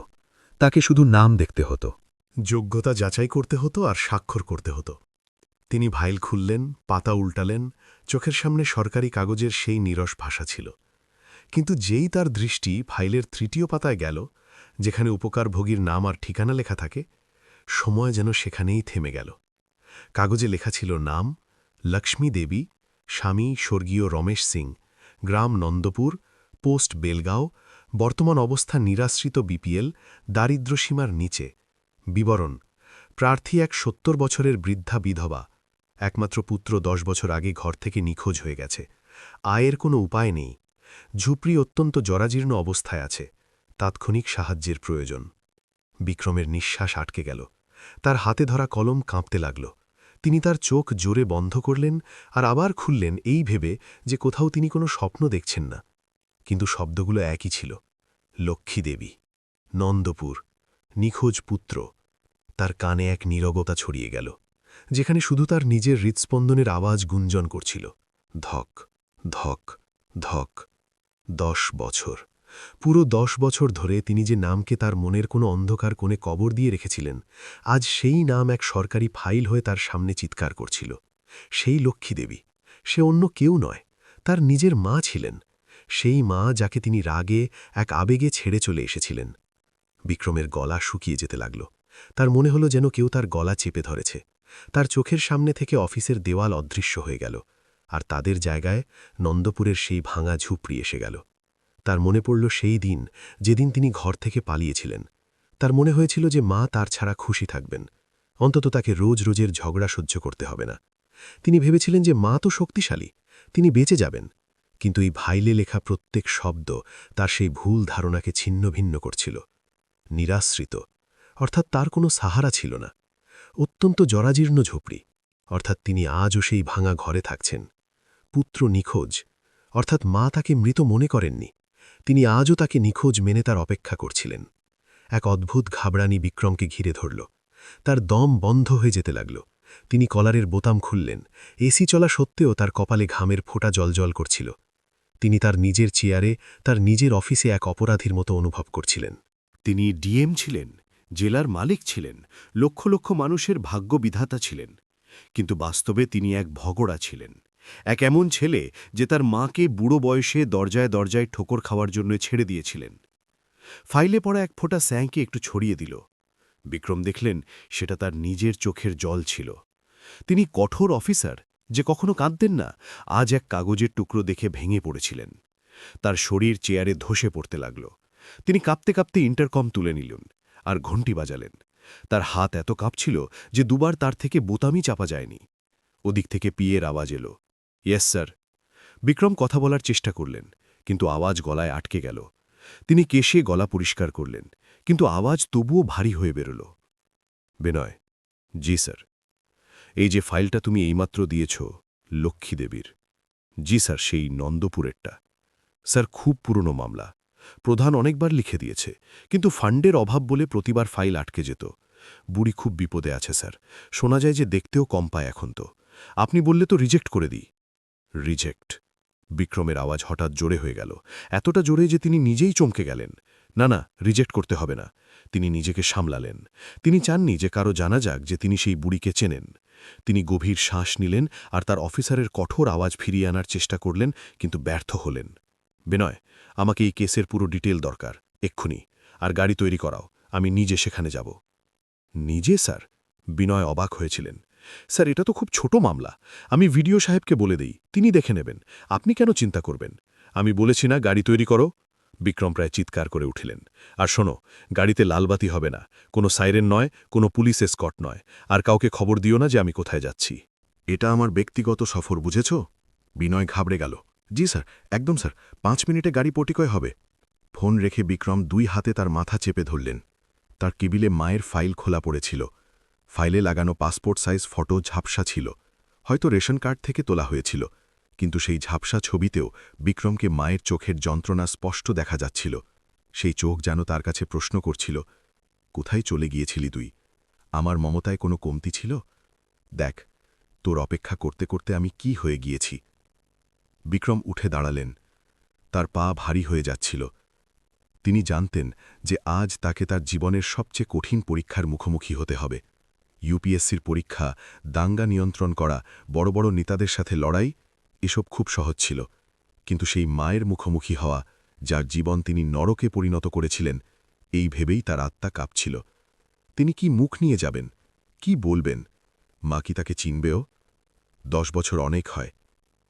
তাকে শুধু নাম দেখতে হতো। যোগ্যতা যাচাই করতে হতো আর স্বাক্ষর করতে হতো। তিনি ফাইল খুললেন, পাতা উল্টালেন, চোখের সামনে সরকারি কাগজের সেই নীরস ভাষা ছিল। কিন্তু যেই তার দৃষ্টি ফাইলের তৃতীয় পাতায় গেল, যেখানে উপকারভোগীর নাম আর ঠিকানা লেখা থাকে, সময় যেন সেখানেই থেমে গেল। কাগজে লেখা ছিল নাম লক্ষ্মী দেবী, স্বামী স্বর্গীয় রমেশ সিং, গ্রাম নন্দপুর, পোস্ট বেলগাঁও, বর্তমান অবস্থা নিরাশ্রিত বিপিএল, দারিদ্র্যসীমার নিচে। বিবরণ: প্রার্থী এক ৭০ বছরের বৃদ্ধা বিধবা, একমাত্র পুত্র ১০ বছর আগে ঘর থেকে নিখোঁজ হয়ে গেছে। আয়ের কোনো উপায় নেই, ঝুপড়ি অত্যন্ত জরাজীর্ণ অবস্থায় আছে, তাৎক্ষণিক সাহায্যের প্রয়োজন। বিক্রমের নিঃশ্বাস আটকে গেল, তার হাতে ধরা কলম কাঁপতে লাগল। তিনি তার চোখ জোরে বন্ধ করলেন আর আবার খুললেন, এই ভেবে যে কোথাও তিনি কোনো স্বপ্ন দেখছেন না। কিন্তু শব্দগুলো একই ছিল, লক্ষ্মী দেবী, নন্দপুর, নিখোঁজ পুত্র। তার কানে এক নীরবতা ছড়িয়ে গেল, যেখানে শুধু তার নিজের হৃৎস্পন্দনের আওয়াজ গুঞ্জন করছিল, ধক ধক ধক। ১০ বছর, পুরো ১০ বছর ধরে তিনি যে নামকে তার মনের কোনো অন্ধকার কোণে কবর দিয়ে রেখেছিলেন, আজ সেই নাম এক সরকারি ফাইল হয়ে তার সামনে চিৎকার করছিল। সেই লক্ষ্মী দেবী, সে অন্য কেউ নয়, তার নিজের মা ছিলেন, সেই মা যাকে তিনি রাগে, এক আবেগে ছেড়ে চলে এসেছিলেন। বিক্রমের গলা শুকিয়ে যেতে লাগল, তার মনে হলো যেন কেউ তার গলা চেপে ধরেছে। তার চোখের সামনে থেকে অফিসের দেওয়াল অদৃশ্য হয়ে গেল, আর তাদের জায়গায় নন্দপুরের সেই ভাঙা ঝুপড়ি এসে গেল। তার মনে পড়ল সেই দিন, যেদিন তিনি ঘর থেকে পালিয়েছিলেন। তার মনে হয়েছিল যে মা তার ছাড়া খুশি থাকবেন, অন্তত তাকে রোজ রোজের ঝগড়া সহ্য করতে হবে না। তিনি ভেবেছিলেন যে মা তো শক্তিশালী, তিনি বেঁচে যাবেন। কিন্তু এই ফাইলে লেখা প্রত্যেক শব্দ তার সেই ভুল ধারণাকে ছিন্ন ভিন্ন করছিল। নিরাশ্রিত, অর্থাৎ তার কোনো সাহারা ছিল না। অত্যন্ত জরাজীর্ণ ঝুপড়ি, অর্থাৎ তিনি আজও সেই ভাঙা ঘরে থাকছেন। পুত্র নিখোঁজ, অর্থাৎ মা তাকে মৃত মনে করেননি, তিনি আজও তাকে নিখোঁজ মেনে তার অপেক্ষা করছিলেন। এক অদ্ভুত ঘাবড়ানি বিক্রমকে ঘিরে ধরল, তার দম বন্ধ হয়ে যেতে লাগল। তিনি কলারের বোতাম খুললেন, এসি চলা সত্ত্বেও তার কপালে ঘামের ফোঁটা জলজল করছিল। তিনি তার নিজের চেয়ারে, তার নিজের অফিসে এক অপরাধীর মতো অনুভব করছিলেন। তিনি ডিএম ছিলেন, জেলার মালিক ছিলেন, লক্ষ লক্ষ মানুষের ভাগ্য বিধাতা ছিলেন। কিন্তু বাস্তবে তিনি এক ভগড়া ছিলেন, এক এমন ছেলে যে তার মাকে বুড়ো বয়সে দরজায় দরজায় ঠোকর খাওয়ার জন্য ছেড়ে দিয়েছিলেন। ফাইলে পড়া এক ফোঁটা স্যাঁকে একটু ছড়িয়ে দিল। বিক্রম দেখলেন সেটা তার নিজের চোখের জল ছিল। তিনি কঠোর অফিসার যে কখনো কাঁদতেন না, আজ এক কাগজের টুকরো দেখে ভেঙে পড়েছিলেন। তার শরীর চেয়ারে ধসে পড়তে লাগল। তিনি কাঁপতে কাঁপতে ইন্টারকম তুলে নিলেন আর ঘণ্টি বাজালেন। তার হাত এত কাঁপছিল যে দুবার তার থেকে বোতামই চাপা যায়নি। ওদিক থেকে পিয়ের আওয়াজ এলো, ইয়েস স্যার। বিক্রম কথা বলার চেষ্টা করলেন, কিন্তু আওয়াজ গলায় আটকে গেল। তিনি কেশে গলা পরিষ্কার করলেন, কিন্তু আওয়াজ তবুও ভারী হয়ে বেরোল। বিনয়, জি স্যার। এই যে ফাইলটা তুমি এইমাত্র দিয়েছ, লক্ষ্মী দেবীর। জি স্যার, সেই নন্দপুরেরটা। স্যার, খুব পুরনো মামলা, প্রধান অনেকবার লিখে দিয়েছে, কিন্তু ফান্ডের অভাব বলে প্রতিবার ফাইল আটকে যেত। বুড়ি খুব বিপদে আছে স্যার, শোনা যায় যে দেখতেও কম পায় এখন। তো আপনি বললে তো রিজেক্ট করে দিই। রিজেক্ট? বিক্রমের আওয়াজ হঠাৎ জোরে হয়ে গেল, এতটা জোরে যে তিনি নিজেই চমকে গেলেন। না না, রিজেক্ট করতে হবে না। তিনি নিজেকে সামলালেন। তিনি চাননি যে কারো জানা যাক যে তিনি সেই বুড়িকে চেনেন। তিনি গভীর শ্বাস নিলেন আর তার অফিসারের কঠোর আওয়াজ ফিরিয়ে আনার চেষ্টা করলেন, কিন্তু ব্যর্থ হলেন। বিনয়, আমাকে এই কেসের পুরো ডিটেল দরকার, এক্ষুনি। আর গাড়ি তৈরি করাও, আমি নিজে সেখানে যাব। নিজে স্যার? বিনয় অবাক হয়েছিলেন। স্যার, এটা তো খুব ছোট মামলা, আমি ভিডিও সাহেবকে বলে দেই, তিনি দেখে নেবেন। আপনি কেন চিন্তা করবেন? আমি বলেছি না গাড়ি তৈরি করো। বিক্রম প্রায় চিৎকার করে উঠিলেন। আর শোনো, গাড়িতে লালবাতি হবে না, কোনো সাইরেন নয়, কোনো পুলিশ এসকর্ট নয়, আর কাউকে খবর দিও না যে আমি কোথায় যাচ্ছি। এটা আমার ব্যক্তিগত সফর, বুঝেছ? বিনয় ঘাবড়ে গেল। জি স্যার, একদম স্যার, 5 মিনিটে গাড়ি পটিকয় হবে। ফোন রেখে বিক্রম 2 হাতে তার মাথা চেপে ধরলেন। তার টেবিলে মায়ের ফাইল খোলা পড়েছিল। ফাইলে লাগানো পাসপোর্ট সাইজ ফটো ঝাপসা ছিল। হয়তো রেশন কার্ড থেকে তোলা হয়েছিল, কিন্তু সেই ঝাপসা ছবিতেও বিক্রমকে মায়ের চোখের যন্ত্রণা স্পষ্ট দেখা যাচ্ছিল। সেই চোখ যেন তার কাছে প্রশ্ন করছিল, কোথায় চলে গিয়েছিলি তুই? আমার মমতায় কোনো কমতি ছিল? দেখ, তোর অপেক্ষা করতে করতে আমি কি হয়ে গিয়েছি। বিক্রম উঠে দাঁড়ালেন। তার পা ভারী হয়ে যাচ্ছিল। তিনি জানতেন যে আজ তাকে তার জীবনের সবচেয়ে কঠিন পরীক্ষার মুখোমুখি হতে হবে। ইউপিএসসির পরীক্ষা, দাঙ্গা নিয়ন্ত্রণ করা, বড় বড় নেতাদের সাথে লড়াই, এসব খুব সহজ ছিল। কিন্তু সেই মায়ের মুখোমুখি হওয়া, যার জীবন তিনি নরকে পরিণত করেছিলেন, এই ভেবেই তার আত্মা কাঁপছিল। তিনি কি মুখ নিয়ে যাবেন? কি বলবেন? মা কি তাকে চিনবেও? 10 বছর অনেক হয়।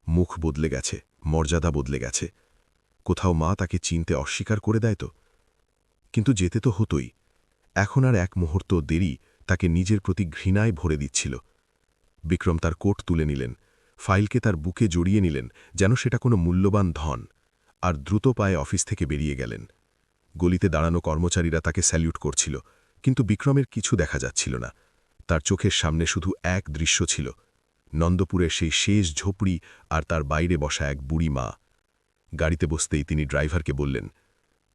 মুখ বদলে গেছে, মর্যাদা বদলে গেছে। কোথাও মা তাকে চিনতে অস্বীকার করে দেয় তো? কিন্তু যেতে তো হতোই। এখন আর এক মুহূর্ত দেরি তাকে নিজের প্রতি ঘৃণায় ভরে দিচ্ছিল। বিক্রম তার কোট তুলে নিলেন, ফাইলকে তার বুকে জড়িয়ে নিলেন যেন সেটা কোনো মূল্যবান ধন, আর দ্রুত পায়ে অফিস থেকে বেরিয়ে গেলেন। গলিতে দাঁড়ানো কর্মচারীরা তাকে স্যালিউট করছিল, কিন্তু বিক্রমের কিছু দেখা যাচ্ছিল না। তার চোখের সামনে শুধু এক দৃশ্য ছিল, নন্দপুরের সেই শেষ ঝোপড়ি আর তার বাইরে বসা এক বুড়ি মা। গাড়িতে বসতেই তিনি ড্রাইভারকে বললেন,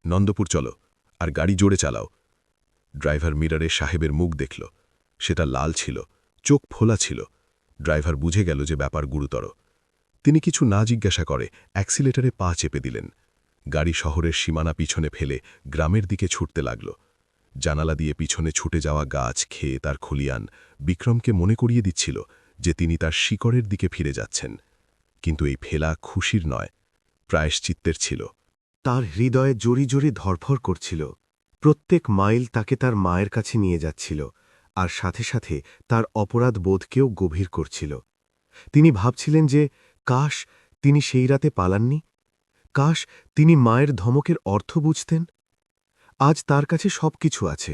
নন্দপুর চলো, আর গাড়ি জোরে চালাও। ড্রাইভার মিররে সাহেবের মুখ দেখল। সেটা লাল ছিল, চোখ ফোলা ছিল। ড্রাইভার বুঝে গেল যে ব্যাপার গুরুতর। তিনি কিছু না জিজ্ঞাসা করে অ্যাক্সিলেটরে পা চেপে দিলেন। গাড়ি শহরের সীমানা পিছনে ফেলে গ্রামের দিকে ছুটতে লাগল। জানালা দিয়ে পিছনে ছুটে যাওয়া গাছ, ক্ষেত আর খলিয়ান বিক্রমকে মনে করিয়ে দিচ্ছিল যে তিনি তার শিকড়ের দিকে ফিরে যাচ্ছেন। কিন্তু এই ফেলা খুশির নয়, প্রায়শ্চিত্তের ছিল। তার হৃদয়ে জড়ি জড়ি ধরফর করছিল। প্রত্যেক মাইল তাকে তার মায়ের কাছে নিয়ে যাচ্ছিল, আর সাথে সাথে তার অপরাধ বোধকেও গভীর করছিল। তিনি ভাবছিলেন যে কাশ তিনি সেই রাতে পালাননি, কাশ তিনি মায়ের ধমকের অর্থ বুঝতেন। আজ তার কাছে সবকিছু আছে,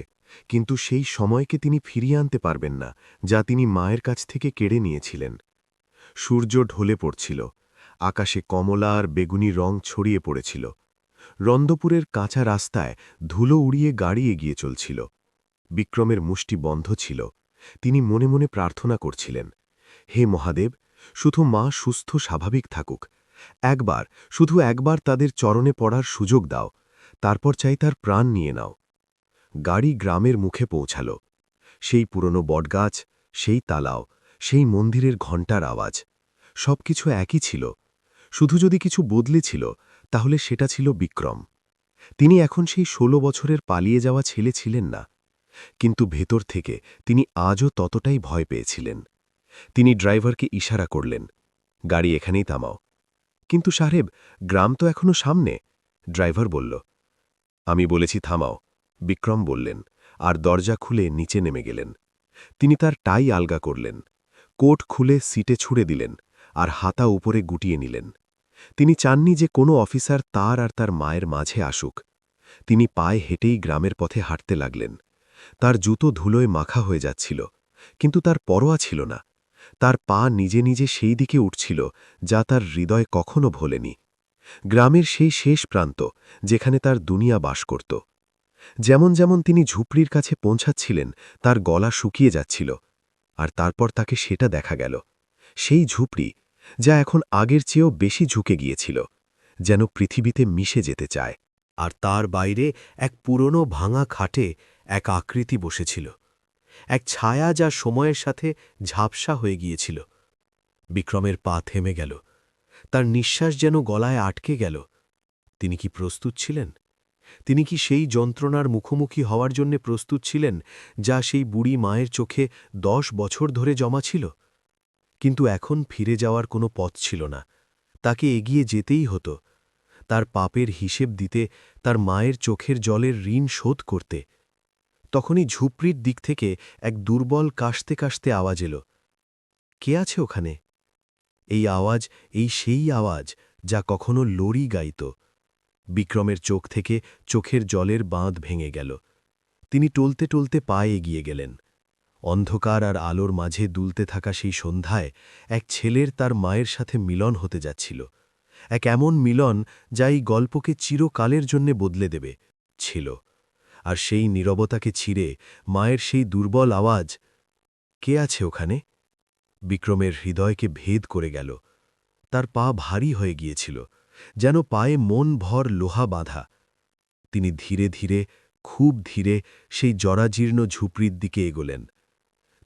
কিন্তু সেই সময়কে তিনি ফিরিয়ে আনতে পারবেন না যা তিনি মায়ের কাছ থেকে কেড়ে নিয়েছিলেন। সূর্য ঢলে পড়ছিল, আকাশে কমলা আর বেগুনি রং ছড়িয়ে পড়েছিল। রন্দপুরের কাঁচা রাস্তায় ধুলো উড়িয়ে গাড়ি এগিয়ে চলছিল। বিক্রমের মুষ্টি বন্ধ ছিল। তিনি মনে মনে প্রার্থনা করছিলেন, হে মহাদেব, শুধু মা সুস্থ স্বাভাবিক থাকুক। শুধু একবার তাদের চরণে পড়ার সুযোগ দাও, তারপর চাই তার প্রাণ নিয়ে নাও। গাড়ি গ্রামের মুখে পৌঁছাল। সেই পুরনো বটগাছ, সেই তালাও, সেই মন্দিরের ঘণ্টার আওয়াজ, সবকিছু একই ছিল। শুধু যদি কিছু বদলেছিল, তাহলে সেটা ছিল বিক্রম। তিনি এখন সেই 16 বছরের পালিয়ে যাওয়া ছেলে ছিলেন না, কিন্তু ভেতর থেকে তিনি আজও ততটাই ভয় পেয়েছিলেন। তিনি ড্রাইভারকে ইশারা করলেন, গাড়ি এখানেই থামাও। কিন্তু সাহেব, গ্রাম তো এখনো সামনে। ড্রাইভার বলল, আমি বলেছি থামাও, বিক্রম বললেন, আর দরজা খুলে নিচে নেমে গেলেন। তিনি তার টাই আলগা করলেন, কোট খুলে সিটে ছুঁড়ে দিলেন, আর হাতা উপরে গুটিয়ে নিলেন। তিনি চাননি যে কোনো অফিসার তার আর তার মায়ের মাঝে আসুক। তিনি পায়ে হেঁটেই গ্রামের পথে হাঁটতে লাগলেন। তার জুতো ধুলোয় মাখা হয়ে যাচ্ছিল, কিন্তু তার পরোয়া ছিল না। তার পা নিজে নিজে সেই দিকে উঠছিল যা তার হৃদয় কখনো ভোলেনি, গ্রামের সেই শেষ প্রান্ত যেখানে তার দুনিয়া বাস করত। যেমন যেমন তিনি ঝুপড়ির কাছে পৌঁছাচ্ছিলেন, তার গলা শুকিয়ে যাচ্ছিল। আর তারপর তাকে সেটা দেখা গেল, সেই ঝুপড়ি যা এখন আগের চেয়েও বেশি ঝুঁকে গিয়েছিল, যেন পৃথিবীতে মিশে যেতে চায়। আর তার বাইরে এক পুরনো ভাঙা খাটে এক আকৃতি বসেছিল, এক ছায়া যা সময়ের সাথে ঝাপসা হয়ে গিয়েছিল। বিক্রমের পা থেমে গেল, তার নিঃশ্বাস যেন গলায় আটকে গেল। তিনি কি প্রস্তুত ছিলেন? তিনি কি সেই যন্ত্রণার মুখোমুখি হওয়ার জন্য প্রস্তুত ছিলেন যা সেই বুড়ি মায়ের চোখে 10 বছর ধরে জমা ছিল? কিন্তু এখন ফিরে যাওয়ার কোনো পথ ছিল না। তাকে এগিয়ে যেতেই হতো, তার পাপের হিসেব দিতে, তার মায়ের চোখের জলের ঋণ শোধ করতে। তখনই ঝুপড়ির দিক থেকে এক দুর্বল কাশতে কাশতে আওয়াজ এলো, কে আছে ওখানে? এই আওয়াজ, সেই আওয়াজ যা কখনো লরি গাইত। বিক্রমের চোখ থেকে চোখের জলের বাঁধ ভেঙে গেল। তিনি টলতে টলতে পায়ে এগিয়ে গেলেন। অন্ধকার আর আলোর মাঝে দুলতে থাকা সেই সন্ধ্যায় এক ছেলের তার মায়ের সাথে মিলন হতে যাচ্ছিল। এক এমন মিলন যা এই গল্পকে চিরকালের জন্যে বদলে দেবে ছিল। আর সেই নীরবতাকে ছিঁড়ে মায়ের সেই দুর্বল আওয়াজ, কে আছে ওখানে, বিক্রমের হৃদয়কে ভেদ করে গেল। তার পা ভারী হয়ে গিয়েছিল, যেন পায়ে মন ভর লোহা বাঁধা। তিনি ধীরে ধীরে, খুব ধীরে সেই জরাজীর্ণ ঝুপড়ির দিকে এগোলেন।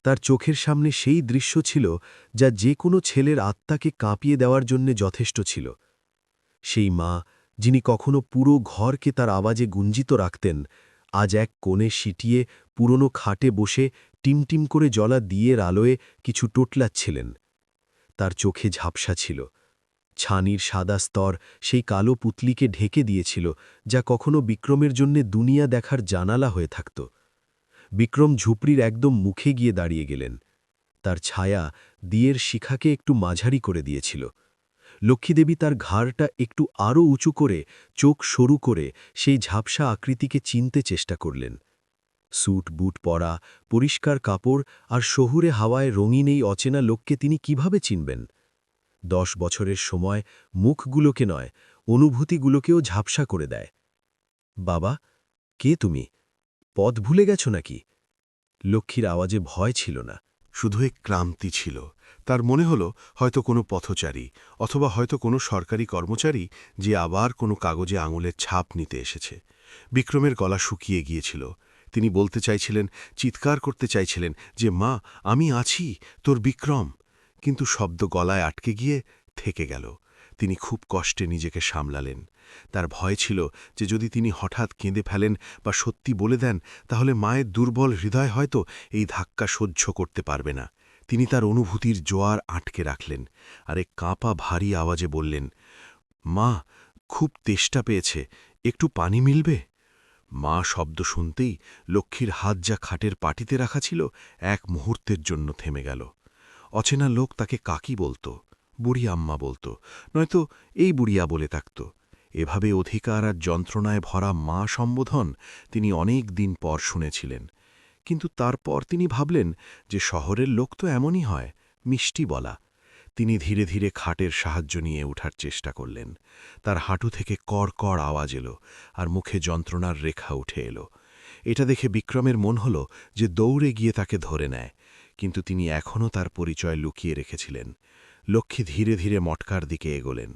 তার চোখের সামনে সেই দৃশ্য ছিল যা যে কোনো ছেলের আত্মাকে কাঁপিয়ে দেওয়ার জন্যে যথেষ্ট ছিল। সেই মা, যিনি কখনো পুরো ঘরকে তার আওয়াজে গুঞ্জিত রাখতেন, আজ এক কোণে সিটিয়ে পুরনো খাটে বসে টিমটিম করে জ্বলা দিয়ের আলোয় কিছু টোটলাচ্ছিলেন। তার চোখে ঝাপসা ছিল, ছানির সাদা স্তর সেই কালো পুতলিকে ঢেকে দিয়েছিল, যা কখনো বিক্রমের জন্যে দুনিয়া দেখার জানালা হয়ে থাকত। বিক্রম ঝুপড়ির একদম মুখে গিয়ে দাঁড়িয়ে গেলেন। তার ছায়া দিয়ের শিখাকে একটু মাঝারি করে দিয়েছিল। লক্ষ্মীদেবী তার ঘাড়টা একটু আরও উঁচু করে, চোখ সরু করে সেই ঝাপসা আকৃতিকে চিনতে চেষ্টা করলেন। স্যুট বুট পরা, পরিষ্কার কাপড় আর শহুরে হাওয়ায় রঙিন এই অচেনা লোককে তিনি কিভাবে চিনবেন? 10 বছরের সময় মুখগুলোকে নয়, অনুভূতিগুলোকেও ঝাপসা করে দেয়। বাবা, কে তুমি? পথ ভুলে গেছ নাকি? লক্ষ্মীর আওয়াজে ভয় ছিল না, শুধু এক ক্লান্তি ছিল। তার মনে হল হয়তো কোনো পথচারী, অথবা হয়তো কোনো সরকারি কর্মচারী যে আবার কোনো কাগজে আঙুলের ছাপ নিতে এসেছে। বিক্রমের গলা শুকিয়ে গিয়েছিল। তিনি বলতে চাইছিলেন, চিৎকার করতে চাইছিলেন যে, মা, আমি আছি, তোর বিক্রম। কিন্তু শব্দ গলায় আটকে গিয়ে থেকে গেল। তিনি খুব কষ্টে নিজেকে সামলালেন। তার ভয় ছিল যে যদি তিনি হঠাৎ কেঁদে ফেলেন বা সত্যি বলে দেন, তাহলে মায়ের দুর্বল হৃদয় হয়তো এই ধাক্কা সহ্য করতে পারবে না। তিনি তার অনুভূতির জোয়ার আটকে রাখলেন, আর এক কাঁপা ভারী আওয়াজে বললেন, মা, খুব তেষ্টা পেয়েছে, একটু পানি মিলবে? মা শব্দ শুনতেই লক্ষ্মীর হাত যা খাটের পাটিতে রাখা ছিল, এক মুহূর্তের জন্য থেমে গেল। অচেনা লোক তাকে কাকি বলত, বুড়ি আম্মা বলত, নয়তো এই বুড়িয়া বলে থাকত। এভাবে অধিকার আর যন্ত্রণায় ভরা মা সম্বোধন তিনি অনেক দিন পর শুনেছিলেন। কিন্তু তারপর তিনি ভাবলেন যে শহরের লোক তো এমনই হয়, মিষ্টি বলা। তিনি ধীরে ধীরে খাটের সাহায্য নিয়ে ওঠার চেষ্টা করলেন। তার হাঁটু থেকে কড় আওয়াজ এলো, আর মুখে যন্ত্রণার রেখা উঠে এলো। এটা দেখে বিক্রমের মন হল যে দৌড়ে গিয়ে তাকে ধরে নেয়, কিন্তু তিনি এখনও তার পরিচয় লুকিয়ে রেখেছিলেন। লক্ষ্মী ধীরে ধীরে মটকার দিকে এগোলেন।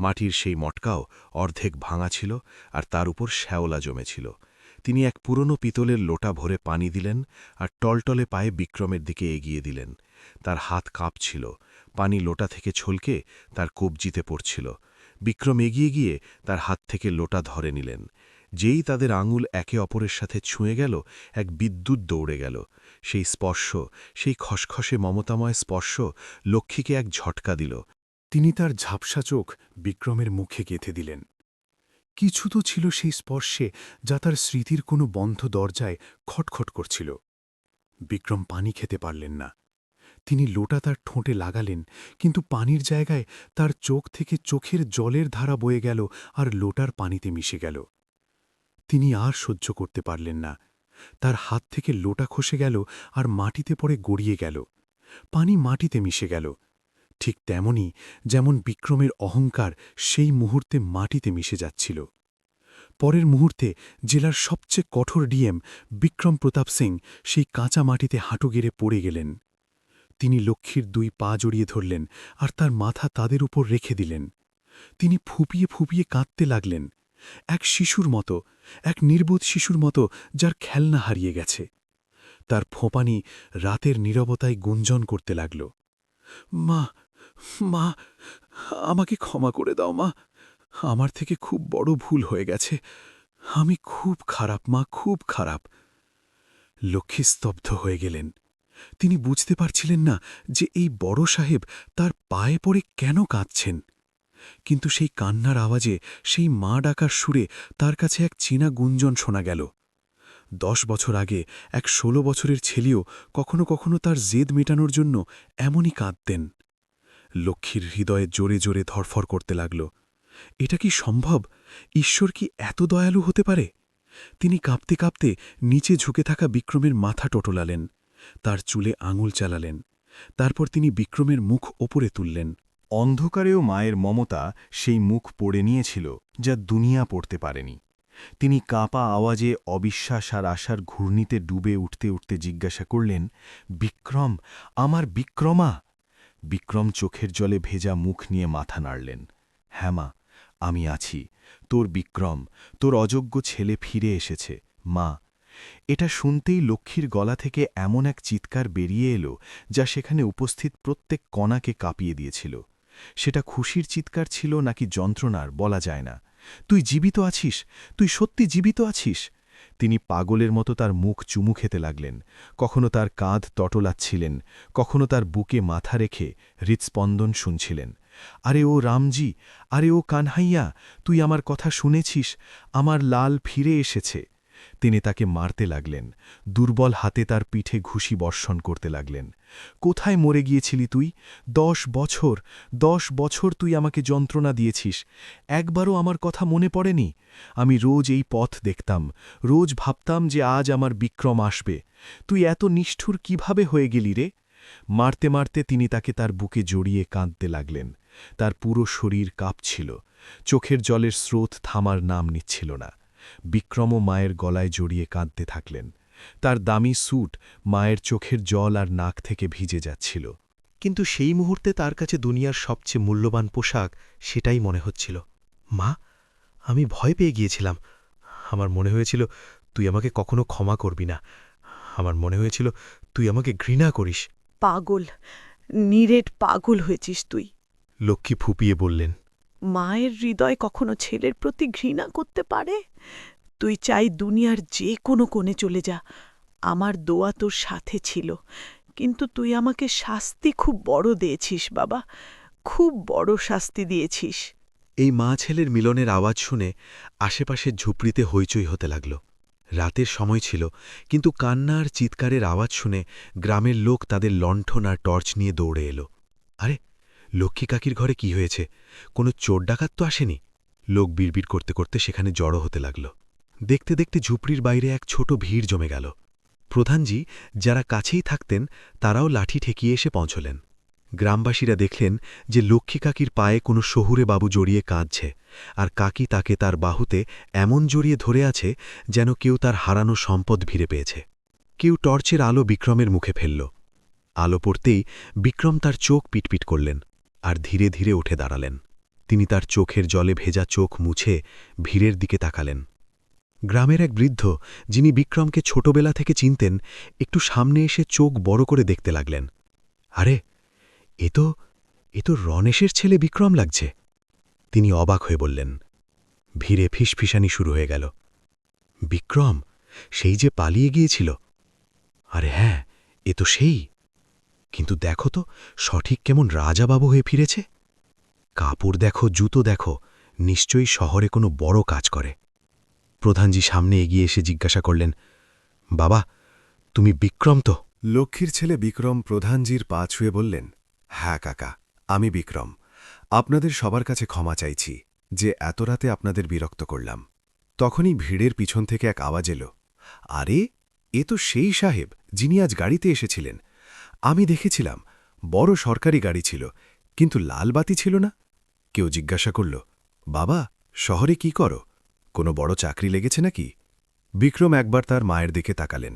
মাটির সেই মটকাও অর্ধেক ভাঙা ছিল, আর তার উপর শ্যাওলা জমেছিল। তিনি এক পুরনো পিতলের লোটা ভরে পানি দিলেন, আর টলটলে পায়ে বিক্রমের দিকে এগিয়ে দিলেন। তার হাত কাঁপছিল, পানি লোটা থেকে ছলকে তার কবজিতে পড়ছিল। বিক্রম এগিয়ে গিয়ে তার হাত থেকে লোটা ধরে নিলেন। যেই তাদের আঙুল একে অপরের সাথে ছুঁয়ে গেল, এক বিদ্যুৎ দৌড়ে গেল। সেই স্পর্শ, সেই খসখসে মমতাময় স্পর্শ লক্ষ্মীকে এক ঝটকা দিল। তিনি তার ঝাপসা চোখ বিক্রমের মুখে গেঁথে দিলেন। কিছু তো ছিল সেই স্পর্শে যা তার স্মৃতির কোনো বন্ধ দরজায় খটখট করছিল। বিক্রম পানি খেতে পারলেন না। তিনি লোটা তার ঠোঁটে লাগালেন, কিন্তু পানির জায়গায় তার চোখ থেকে চোখের জলের ধারা বয়ে গেল আর লোটার পানিতে মিশে গেল। তিনি আর সহ্য করতে পারলেন না। তার হাত থেকে লোটা খসে গেল আর মাটিতে পড়ে গড়িয়ে গেল। পানি মাটিতে মিশে গেল, ঠিক তেমনি যেমন বিক্রমের অহংকার সেই মুহূর্তে মাটিতে মিশে যাচ্ছিল। পরের মুহূর্তে জেলার সবচেয়ে কঠোর ডিএম বিক্রম প্রতাপ সিং সেই কাঁচা মাটিতে হাঁটু গেড়ে পড়ে গেলেন। তিনি লক্ষ্মীর 2 পা জড়িয়ে ধরলেন আর তার মাথা তাদের উপর রেখে দিলেন। তিনি ফুপিয়ে ফুপিয়ে কাঁদতে লাগলেন, এক শিশুর মতো, এক নির্বোধ শিশুর মতো যার খেলনা হারিয়ে গেছে। তার ফোঁপানি রাতের নীরবতায় গুঞ্জন করতে লাগল, মা, মা, আমাকে ক্ষমা করে দাও মা, আমার থেকে খুব বড় ভুল হয়ে গেছে, আমি খুব খারাপ মা, খুব খারাপ। লক্ষ্মী স্তব্ধ হয়ে গেলেন। তিনি বুঝতে পারছিলেন না যে এই বড় সাহেব তার পায়ে পড়ে কেন কাঁদছেন। কিন্তু সেই কান্নার আওয়াজে, সেই মা ডাকার সুরে তার কাছে এক চীনা গুঞ্জন শোনা গেল। 10 বছর আগে এক 16 বছরের ছেলেও কখনো কখনো তার জেদ মেটানোর জন্য এমনই কাঁদতেন। লক্ষ্মীর হৃদয়ে জোরে জোরে ধরফর করতে লাগল। এটা কি সম্ভব? ঈশ্বর কি এত দয়ালু হতে পারে? তিনি কাঁপতে কাঁপতে নিচে ঝুঁকে থাকা বিক্রমের মাথা টোটলালেন, তার চুলে আঙুল চালালেন। তারপর তিনি বিক্রমের মুখ ওপরে তুললেন। অন্ধকারেও মায়ের মমতা সেই মুখ পড়ে নিয়েছিল যা দুনিয়া পড়তে পারেনি। তিনি কাঁপা আওয়াজে অবিশ্বাস আর আশার ঘূর্ণিতে ডুবে উঠতে উঠতে জিজ্ঞাসা করলেন, বিক্রম, আমার বিক্রমা। বিক্রম চোখের জলে ভেজা মুখ নিয়ে মাথা নাড়লেন। হ্যাঁ মা, আমি আছি, তোর বিক্রম, তোর অযোগ্য ছেলে ফিরে এসেছে মা। এটা শুনতেই লক্ষ্মীর গলা থেকে এমন এক চিৎকার বেরিয়ে এলো যা সেখানে উপস্থিত প্রত্যেক কণাকে কাঁপিয়ে দিয়েছিল। সেটা খুশির চিৎকার ছিল নাকি যন্ত্রণার বলা যায় না। তুই জীবিত আছিস, তুই সত্যি জীবিত আছিস। তিনি পাগলের মতো তার মুখ চুমু খেতে লাগলেন, কখনো তার কাঁধ তটলাচ্ছিলেন, কখনো তার বুকে মাথা রেখে হৃৎস্পন্দন শুনছিলেন। আরে ও রামজি, আরে ও কানহাইয়া, তুই আমার কথা শুনেছিস, আমার লাল ফিরে এসেছে। তিনি তাকে মারতে লাগলেন, দুর্বল হাতে তার পিঠে ঘুষি বর্ষণ করতে লাগলেন। কোথায় মরে গিয়েছিলি তুই? 10 বছর তুই আমাকে যন্ত্রণা দিয়েছিস, একবারও আমার কথা মনে পড়েনি? আমি রোজ এই পথ দেখতাম, রোজ ভাবতাম যে আজ আমার বিক্রম আসবে। তুই এত নিষ্ঠুর কিভাবে হয়ে গেলি রে? মারতে মারতে তিনি তাকে তার বুকে জড়িয়ে কাঁদতে লাগলেন। তার পুরো শরীর কাঁপছিল, চোখের জলের স্রোত থামার নাম নিচ্ছিল না। বিক্রমও মায়ের গলায় জড়িয়ে কাঁদতে থাকলেন। তার দামি স্যুট মায়ের চোখের জল আর নাক থেকে ভিজে যাচ্ছিল। কিন্তু সেই মুহূর্তে তার কাছে দুনিয়ার সবচেয়ে মূল্যবান পোশাক সেটাই মনে হচ্ছিল। মা, আমি ভয় পেয়ে গিয়েছিলাম। আমার মনে হয়েছিল তুই আমাকে কখনো ক্ষমা করবি না। আমার মনে হয়েছিল তুই আমাকে ঘৃণা করিস। পাগল, নিরেট পাগল হয়েছিস তুই। লক্ষ্মী ফুপিয়ে বললেন, মায়ের হৃদয় কখনো ছেলের প্রতি ঘৃণা করতে পারে? তুই চাই দুনিয়ার যে কোনো কোণে চলে যা, আমার দোয়া তোর সাথে ছিল। কিন্তু তুই আমাকে শাস্তি খুব বড় দিয়েছিস বাবা, খুব বড় শাস্তি দিয়েছিস। এই মা ছেলের মিলনের আওয়াজ শুনে আশেপাশের ঝুপড়িতে হইচই হতে লাগল। রাতের সময় ছিল, কিন্তু কান্না আর চিৎকারের আওয়াজ শুনে গ্রামের লোক তাদের লণ্ঠন আর টর্চ নিয়ে দৌড়ে এলো। আরে, লক্ষ্মী কাকির ঘরে কি হয়েছে? কোনো চোর ডাকাত তো আসেনি? লোক বিড়বিড় করতে করতে সেখানে জড়ো হতে লাগল। দেখতে দেখতে ঝুপড়ির বাইরে এক ছোট ভিড় জমে গেল। প্রধানজি, যারা কাছেই থাকতেন, তারাও লাঠি ঠেকিয়ে এসে পৌঁছলেন। গ্রামবাসীরা দেখলেন যে লক্ষ্মী কাকির পায়ে কোনো শহুরে বাবু জড়িয়ে কাঁদছে, আর কাকি তাকে তার বাহুতে এমন জড়িয়ে ধরে আছে যেন কেউ তার হারানো সম্পদ ফিরে পেয়েছে। কেউ টর্চের আলো বিক্রমের মুখে ফেলল। আলো পড়তেই বিক্রম তার চোখ পিটপিট করলেন আর ধীরে ধীরে উঠে দাঁড়ালেন। তিনি তার চোখের জলে ভেজা চোখ মুছে ভিড়ের দিকে তাকালেন। গ্রামের এক বৃদ্ধ, যিনি বিক্রমকে ছোটবেলা থেকে চিনতেন, একটু সামনে এসে চোখ বড় করে দেখতে লাগলেন। আরে, এ তো রণেশের ছেলে বিক্রম লাগছে। তিনি অবাক হয়ে বললেন। ভিড়ে ফিসফিসানি শুরু হয়ে গেল। বিক্রম, সেই যে পালিয়ে গিয়েছিল? আরে হ্যাঁ, এ তো সেই। কিন্তু দেখো তো, সঠিক কেমন রাজাবাবু হয়ে ফিরেছে। কাপড় দেখো, জুতো দেখো, নিশ্চয়ই শহরে কোনো বড় কাজ করে। প্রধানজি সামনে এগিয়ে এসে জিজ্ঞাসা করলেন, বাবা, তুমি বিক্রম তো? লক্ষ্মীর ছেলে বিক্রম প্রধানজির পা ছুঁয়ে বললেন, হ্যাঁ কাকা, আমি বিক্রম। আপনাদের সবার কাছে ক্ষমা চাইছি যে এত রাতে আপনাদের বিরক্ত করলাম। তখনই ভিড়ের পিছন থেকে এক আওয়াজ এলো, আরে, এ তো সেই সাহেব যিনি আজ গাড়িতে এসেছিলেন। আমি দেখেছিলাম, বড় সরকারি গাড়ি ছিল, কিন্তু লাল বাতি ছিল না। কেউ জিজ্ঞাসা করল, বাবা, শহরে কি করো? কোনো বড় চাকরি লেগেছে নাকি? বিক্রম একবার তার মায়ের দিকে তাকালেন,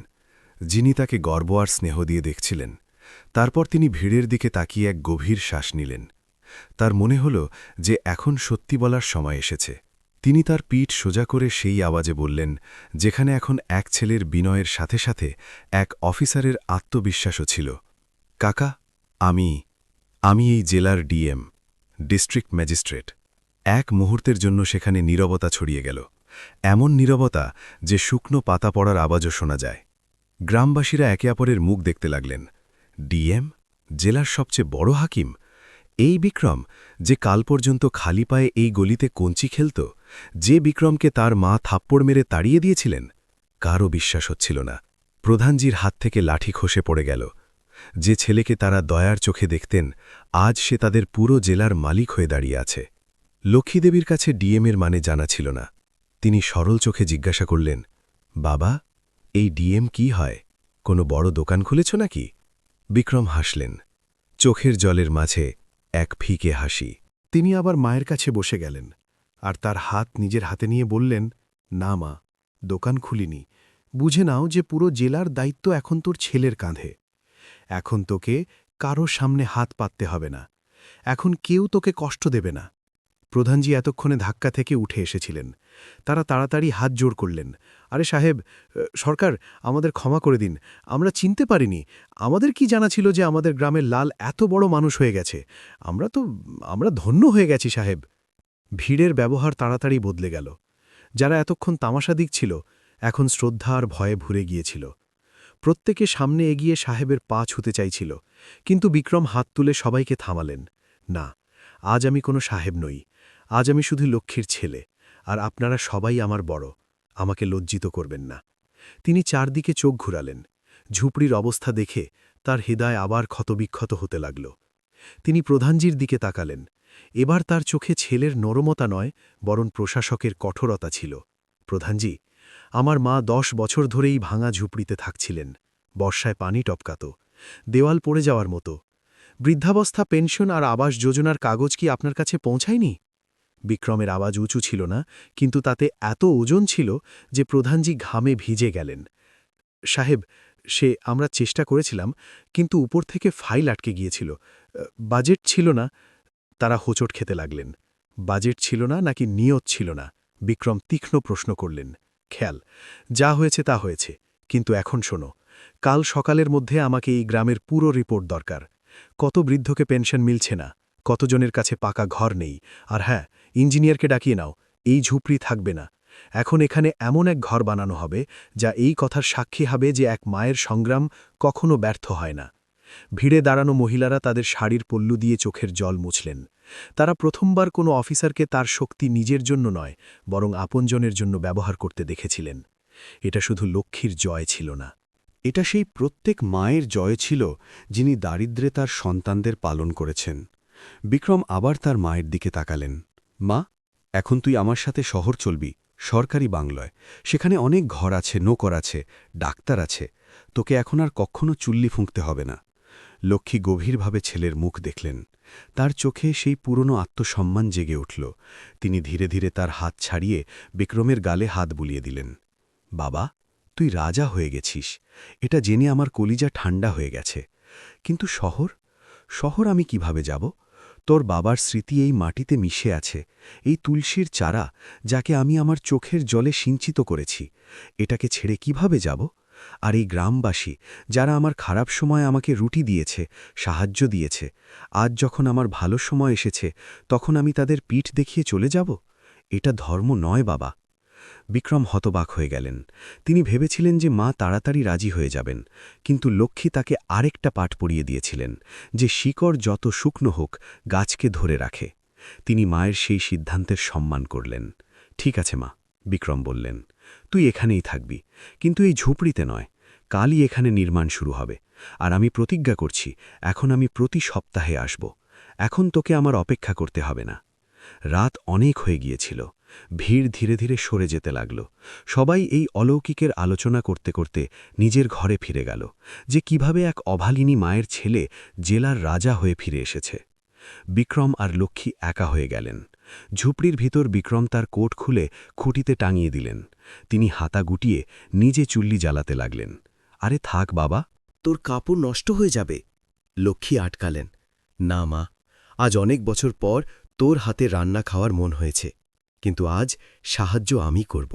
যিনি তাকে গর্ব আর স্নেহ দিয়ে দেখছিলেন। তারপর তিনি ভিড়ের দিকে তাকিয়ে এক গভীর শ্বাস নিলেন। তার মনে হল যে এখন সত্যি বলার সময় এসেছে। তিনি তার পিঠ সোজা করে সেই আওয়াজে বললেন, যেখানে এখন এক ছেলের বিনয়ের সাথে সাথে এক অফিসারের আত্মবিশ্বাসও ছিল, কাকা, আমি এই জেলার ডিএম, ডিস্ট্রিক্ট ম্যাজিস্ট্রেট। এক মুহূর্তের জন্য সেখানে নীরবতা ছড়িয়ে গেল, এমন নীরবতা যে শুকনো পাতা পড়ার আওয়াজও শোনা যায়। গ্রামবাসীরা একে অপরের মুখ দেখতে লাগলেন। ডিএম, জেলার সবচেয়ে বড় হাকিম, এই বিক্রম যে কাল পর্যন্ত খালি পায়ে এই গলিতে কঞ্চি খেলত, যে বিক্রমকে তার মা থাপ্পড় মেরে তাড়িয়ে দিয়েছিলেন। কারও বিশ্বাস হচ্ছিল না। প্রধানজির হাত থেকে লাঠি খসে পড়ে গেল। যে ছেলেকে তারা দয়ার চোখে দেখতেন, আজ সে তাদের পুরো জেলার মালিক হয়ে দাঁড়িয়ে আছে। লক্ষ্মীদেবীর কাছে ডিএমের মানে জানা ছিল না। তিনি সরল চোখে জিজ্ঞাসা করলেন, বাবা, এই ডিএম কি হয়? কোনো বড় দোকান খুলেছ নাকি? বিক্রম হাসলেন। চোখের জলের মাঝে এক ফিকে হাসি। তিনি আবার মায়ের কাছে বসে গেলেন আর তার হাত নিজের হাতে নিয়ে বললেন, না মা, দোকান খুলিনি। বুঝে নাও যে পুরো জেলার দায়িত্ব এখন তোর ছেলের কাঁধে। এখন তোকে কারো সামনে হাত পাততে হবে না। এখন কেউ তোকে কষ্ট দেবে না। প্রধানজি এতক্ষণে ধাক্কা থেকে উঠে এসেছিলেন। তারা তাড়াতাড়ি হাত জোড় করলেন। আরে সাহেব, সরকার, আমাদের ক্ষমা করে দিন। আমরা চিনতে পারিনি। আমাদের কি জানা ছিল যে আমাদের গ্রামের লাল এত বড় মানুষ হয়ে গেছে? আমরা ধন্য হয়ে গেছি সাহেব। ভিড়ের ব্যবহার তাড়াতাড়ি বদলে গেল। যারা এতক্ষণ তামাশা দিচ্ছিল এখন শ্রদ্ধা আর ভয়ে ভরে গিয়েছিল। প্রত্যেকে সামনে এগিয়ে সাহেবের পা ছুতে চাইছিল, কিন্তু বিক্রম হাত তুলে সবাইকে থামালেন। না, আজ আমি কোনো সাহেব নই। আজ আমি শুধু লক্ষ্মীর ছেলে, আর আপনারা সবাই আমার বড়। আমাকে লজ্জিত করবেন না। তিনি চারদিকে চোখ ঘুরালেন। ঝুপড়ির অবস্থা দেখে তার হৃদয় আবার ক্ষতবিক্ষত হতে লাগল। তিনি প্রধানজির দিকে তাকালেন। এবার তার চোখে ছেলের নরমতা নয়, বরং প্রশাসকের কঠোরতা ছিল। প্রধানজি, আমার মা 10 বছর ধরেই ভাঙা ঝুপড়িতে থাকছিলেন। বর্ষায় পানি টপকাত, দেওয়াল পড়ে যাওয়ার মতো। বৃদ্ধাবস্থা পেনশন আর আবাস যোজনার কাগজ কি আপনার কাছে পৌঁছায়নি? বিক্রমের আওয়াজ উঁচু ছিল না, কিন্তু তাতে এত ওজন ছিল যে প্রধানজি ঘামে ভিজে গেলেন। সাহেব, আমরা চেষ্টা করেছিলাম, কিন্তু উপর থেকে ফাইল আটকে গিয়েছিল। বাজেট ছিল না। তারা হোঁচট খেতে লাগলেন। বাজেট ছিল না নাকি নিয়ত ছিল না? বিক্রম তীক্ষ্ণ প্রশ্ন করলেন। খেয়াল, যা হয়েছে তা হয়েছে, কিন্তু এখন শোনো, কাল সকালের মধ্যে আমাকে এই গ্রামের পুরো রিপোর্ট দরকার। কত বৃদ্ধকে পেনশন মিলছে না, কতজনের কাছে পাকা ঘর নেই, আর হ্যাঁ, ইঞ্জিনিয়ারকে ডাকিয়ে নাও। এই ঝুপড়ি থাকবে না। এখন এখানে এমন এক ঘর বানানো হবে যা এই কথার সাক্ষী হবে যে এক মায়ের সংগ্রাম কখনো ব্যর্থ হয় না। ভিড়ে দাঁড়ানো মহিলারা তাদের শাড়ির পল্লু দিয়ে চোখের জল মুছলেন। তারা প্রথমবার কোনো অফিসারকে তার শক্তি নিজের জন্য নয়, বরং আপনজনের জন্য ব্যবহার করতে দেখেছিলেন। এটা শুধু লক্ষ্মীর জয় ছিল না, এটা সেই প্রত্যেক মায়ের জয় ছিল যিনি দারিদ্র্যে তার সন্তানদের পালন করেছেন। বিক্রম আবার তার মায়ের দিকে তাকালেন। মা, এখন তুই আমার সাথে শহর চলবি, সরকারি বাংলায়। সেখানে অনেক ঘর আছে, নৌকর আছে, ডাক্তার আছে। তোকে এখন আর কখনো চুল্লি ফুঁকতে হবে না। লক্ষ্মী গভীরভাবে ছেলের মুখ দেখলেন। তার চোখে সেই পুরনো আত্মসম্মান জেগে উঠল। তিনি ধীরে ধীরে তার হাত ছাড়িয়ে বিক্রমের গালে হাত বুলিয়ে দিলেন। বাবা, তুই রাজা হয়ে গেছিস, এটা জেনে আমার কলিজা ঠান্ডা হয়ে গেছে। কিন্তু শহর আমি কিভাবে যাব? তোর বাবার স্মৃতি এই মাটিতে মিশে আছে, এই তুলসীর চারা যাকে আমি আমার চোখের জলে সিঞ্চিত করেছি, এটাকে ছেড়ে কিভাবে যাব? আর এই গ্রামবাসী যারা আমার খারাপ সময় আমাকে রুটি দিয়েছে, সাহায্য দিয়েছে, আজ যখন আমার ভালো সময় এসেছে তখন আমি তাদের পিঠ দেখিয়ে চলে যাব? এটা ধর্ম নয় বাবা। বিক্রম হতবাক হয়ে গেলেন। তিনি ভেবেছিলেন যে মা তাড়াতাড়ি রাজি হয়ে যাবেন, কিন্তু লক্ষ্মী তাকে আরেকটা পাঠ পড়িয়ে দিয়েছিলেন যে শিকড় যত শুকনো হোক গাছকে ধরে রাখে। তিনি মায়ের সেই সিদ্ধান্তের সম্মান করলেন। ঠিক আছে মা, বিক্রম বললেন, তুই এখানেই থাকবি, কিন্তু এই ঝুপড়িতে নয়। কালই এখানে নির্মাণ শুরু হবে, আর আমি প্রতিজ্ঞা করছি এখন আমি প্রতি সপ্তাহে আসব। এখন তোকে আমার অপেক্ষা করতে হবে না। রাত অনেক হয়ে গিয়েছিল। ভিড় ধীরে ধীরে সরে যেতে লাগল। সবাই এই অলৌকিকের আলোচনা করতে করতে নিজের ঘরে ফিরে গেল, যে কিভাবে এক অভালিনী মায়ের ছেলে জেলার রাজা হয়ে ফিরে এসেছে। বিক্রম আর লক্ষ্মী একা হয়ে গেলেন। ঝুপড়ির ভিতর বিক্রম তার কোট খুলে খুঁটিতে টাঙিয়ে দিলেন। তিনি হাতা গুটিয়ে নিজে চুল্লি জ্বালাতে লাগলেন। আরে থাক বাবা, তোর কাপড় নষ্ট হয়ে যাবে। লক্ষ্মী আটকালেন। না মা, আজ অনেক বছর পর তোর হাতে রান্না খাওয়ার মন হয়েছে, কিন্তু আজ সাহায্য আমি করব,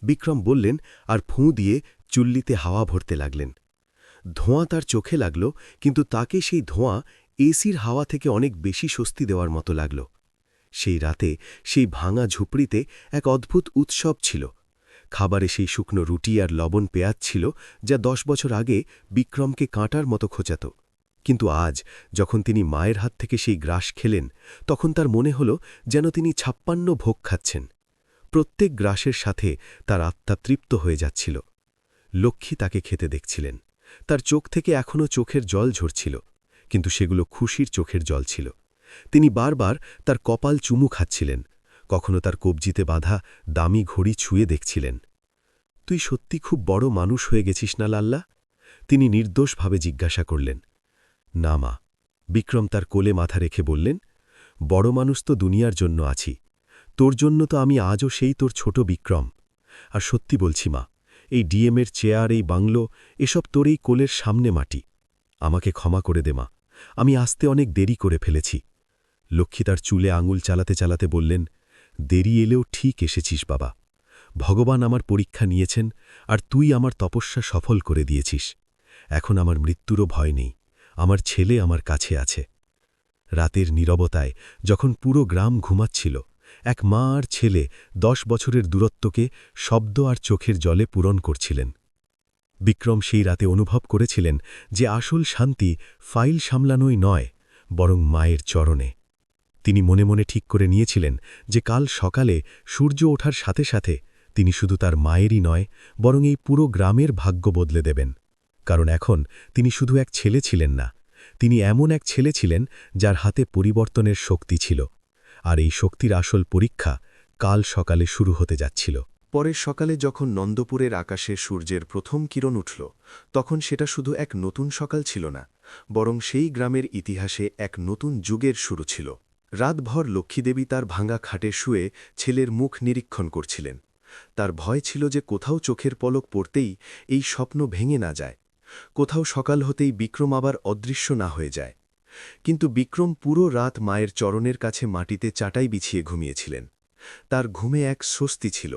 বিক্রম বললেন, আর ফুঁ দিয়ে চুল্লিতে হাওয়া ভরতে লাগলেন। ধোঁয়া তার চোখে লাগল, কিন্তু তাকে সেই ধোঁয়া এসির হাওয়া থেকে অনেক বেশি স্বস্তি দেওয়ার মতো লাগল। সেই রাতে সেই ভাঙা ঝুপড়িতে এক অদ্ভুত উৎসব ছিল। খাবারে সেই শুকনো রুটি আর লবণ পেঁয়াজ ছিল যা 10 বছর আগে বিক্রমকে কাঁটার মতো খোঁচাত। কিন্তু আজ যখন তিনি মায়ের হাত থেকে সেই গ্রাস খেলেন, তখন তার মনে হল যেন তিনি 56 ভোগ খাচ্ছেন। প্রত্যেক গ্রাসের সাথে তার আত্মা তৃপ্ত হয়ে যাচ্ছিল। লক্ষ্মী তাকে খেতে দেখছিলেন। তার চোখ থেকে এখনও চোখের জল ঝরছিল, কিন্তু সেগুলো খুশির চোখের জল ছিল। তিনি বারবার তার কপাল চুমু খাচ্ছিলেন, কখনো তার কবজিতে বাঁধা দামি ঘড়ি ছুঁয়ে দেখছিলেন। তুই সত্যি খুব বড় মানুষ হয়ে গেছিস না লাল্লা? তিনি নির্দোষভাবে জিজ্ঞাসা করলেন। না মা, বিক্রম তার কোলে মাথা রেখে বললেন, বড় মানুষ তো দুনিয়ার জন্য আছি, তোর জন্য তো আমি আজও সেই তোর ছোট বিক্রম। আর সত্যি বলছি মা, এই ডিএমের চেয়ার, এই বাংলো, এসব তোর এই কোলের সামনে মাটি। আমাকে ক্ষমা করে দে মা, আমি আসতে অনেক দেরি করে ফেলেছি। লক্ষ্মী তার চুলে আঙুল চালাতে চালাতে বললেন, দেরি এলেও ঠিক এসেছিস বাবা। ভগবান আমার পরীক্ষা নিয়েছেন, আর তুই আমার তপস্যা সফল করে দিয়েছিস। এখন আমার মৃত্যুরও ভয় নেই, আমার ছেলে আমার কাছে আছে। রাতের নীরবতায় যখন পুরো গ্রাম ঘুমাচ্ছিল, এক মা আর ছেলে 10 বছরের দূরত্বকে শব্দ আর চোখের জলে পূরণ করছিলেন। বিক্রম সেই রাতে অনুভব করেছিলেন যে আসল শান্তি ফাইল সামলানোই নয়, বরং মায়ের চরণে। তিনি মনে মনে ঠিক করে নিয়েছিলেন যে কাল সকালে সূর্য ওঠার সাথে সাথে তিনি শুধু তার মায়েরই নয়, বরং এই পুরো গ্রামের ভাগ্য বদলে দেবেন। কারণ এখন তিনি শুধু এক ছেলে ছিলেন না, তিনি এমন এক ছেলে ছিলেন যার হাতে পরিবর্তনের শক্তি ছিল। আর এই শক্তির আসল পরীক্ষা কাল সকালে শুরু হতে যাচ্ছিল। পরের সকালে যখন নন্দপুরের আকাশে সূর্যের প্রথম কিরণ উঠল, তখন সেটা শুধু এক নতুন সকাল ছিল না, বরং সেই গ্রামের ইতিহাসে এক নতুন যুগের শুরু ছিল। রাতভর লক্ষ্মীদেবী তার ভাঙা খাটে শুয়ে ছেলের মুখ নিরীক্ষণ করছিলেন। তার ভয় ছিল যে কোথাও চোখের পলক পড়তেই এই স্বপ্ন ভেঙে না যায়, কোথাও সকাল হতেই বিক্রম আবার অদৃশ্য না হয়ে যায়। কিন্তু বিক্রম পুরো রাত মায়ের চরণের কাছে মাটিতে চাটাই বিছিয়ে ঘুমিয়েছিলেন। তার ঘুমে এক স্বস্তি ছিল,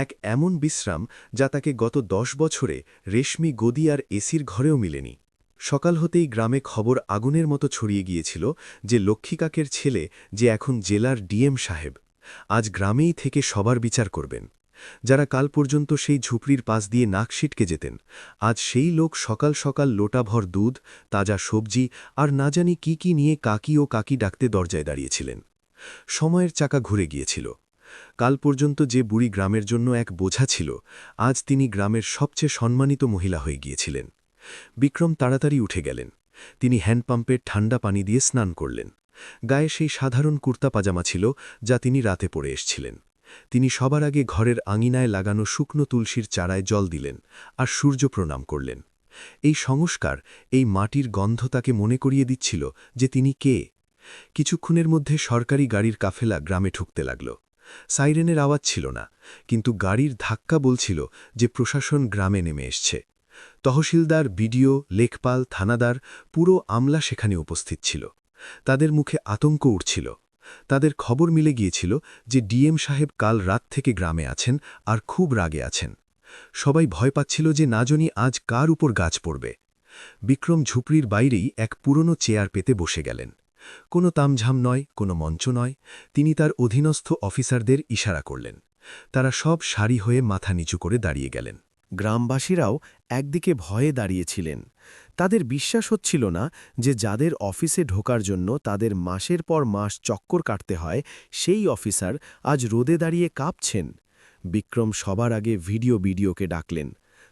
এক এমন বিশ্রাম যা তাকে গত 10 বছরে রেশমি গদি আর এসির ঘরেও মিলেনি। সকাল হতেই গ্রামে খবর আগুনের মতো ছড়িয়ে গিয়েছিল যে লক্ষ্মী কাকের ছেলে, যে এখন জেলার ডিএম সাহেব, আজ গ্রামেই থেকে সবার বিচার করবেন। যারা কাল পর্যন্ত সেই ঝুপড়ির পাশ দিয়ে নাক সিটকে যেতেন, আজ সেই লোক সকাল সকাল লোটাভর দুধ, তাজা সবজি আর না জানি কি কি নিয়ে কাকি ও কাকি ডাকতে দরজায় দাঁড়িয়েছিলেন। সময়ের চাকা ঘুরে গিয়েছিল। কাল পর্যন্ত যে বুড়ি গ্রামের জন্য এক বোঝা ছিল, আজ তিনি গ্রামের সবচেয়ে সম্মানিত মহিলা হয়ে গিয়েছিলেন। বিক্রম তাড়াতাড়ি উঠে গেলেন। তিনি হ্যান্ডপাম্পের ঠান্ডা পানি দিয়ে স্নান করলেন। গায়ে সেই সাধারণ কুর্তা পাজামা ছিল যা তিনি রাতে পরে এসছিলেন। তিনি সবার আগে ঘরের আঙিনায় লাগানো শুকনো তুলসীর চারায় জল দিলেন আর সূর্য প্রণাম করলেন। এই সংস্কার, এই মাটির গন্ধ তাকে মনে করিয়ে দিচ্ছিল যে তিনি কে। কিছুক্ষণের মধ্যে সরকারি গাড়ির কাফেলা গ্রামে ঢুকতে লাগল। সাইরেনের আওয়াজ ছিল না, কিন্তু গাড়ির ধাক্কা বলছিল যে প্রশাসন গ্রামে নেমে এসছে। তহসিলদার, বিডিও, লেখপাল, থানাদার, পুরো আমলা সেখানে উপস্থিত ছিল। তাদের মুখে আতঙ্ক উঠছিল। তাদের খবর মিলে গিয়েছিল যে ডিএম সাহেব কাল রাত থেকে গ্রামে আছেন আর খুব রাগে আছেন। সবাই ভয় পাচ্ছিল যে না জানি আজ কার উপর গাছ পড়বে। বিক্রম ঝুপড়ির বাইরেই এক পুরনো চেয়ার পেতে বসে গেলেন। কোনো তামঝাম নয়, কোনো মঞ্চ নয়। তিনি তার অধীনস্থ অফিসারদের ইশারা করলেন। তারা সব সারি হয়ে মাথা নিচু করে দাঁড়িয়ে গেলেন। গ্রামবাসীরাও একদিকে ভয়ে দাঁড়িয়েছিলেন। তাদের বিশ্বাস হচ্ছিল না যে যাদের অফিসে ঢোকার জন্য তাদের মাসের পর মাস চক্কর কাটতে হয়, সেই অফিসার আজ রোদে দাঁড়িয়ে কাঁপছেন। বিক্রম সবার আগে ভিডিওকে ডাকলেন।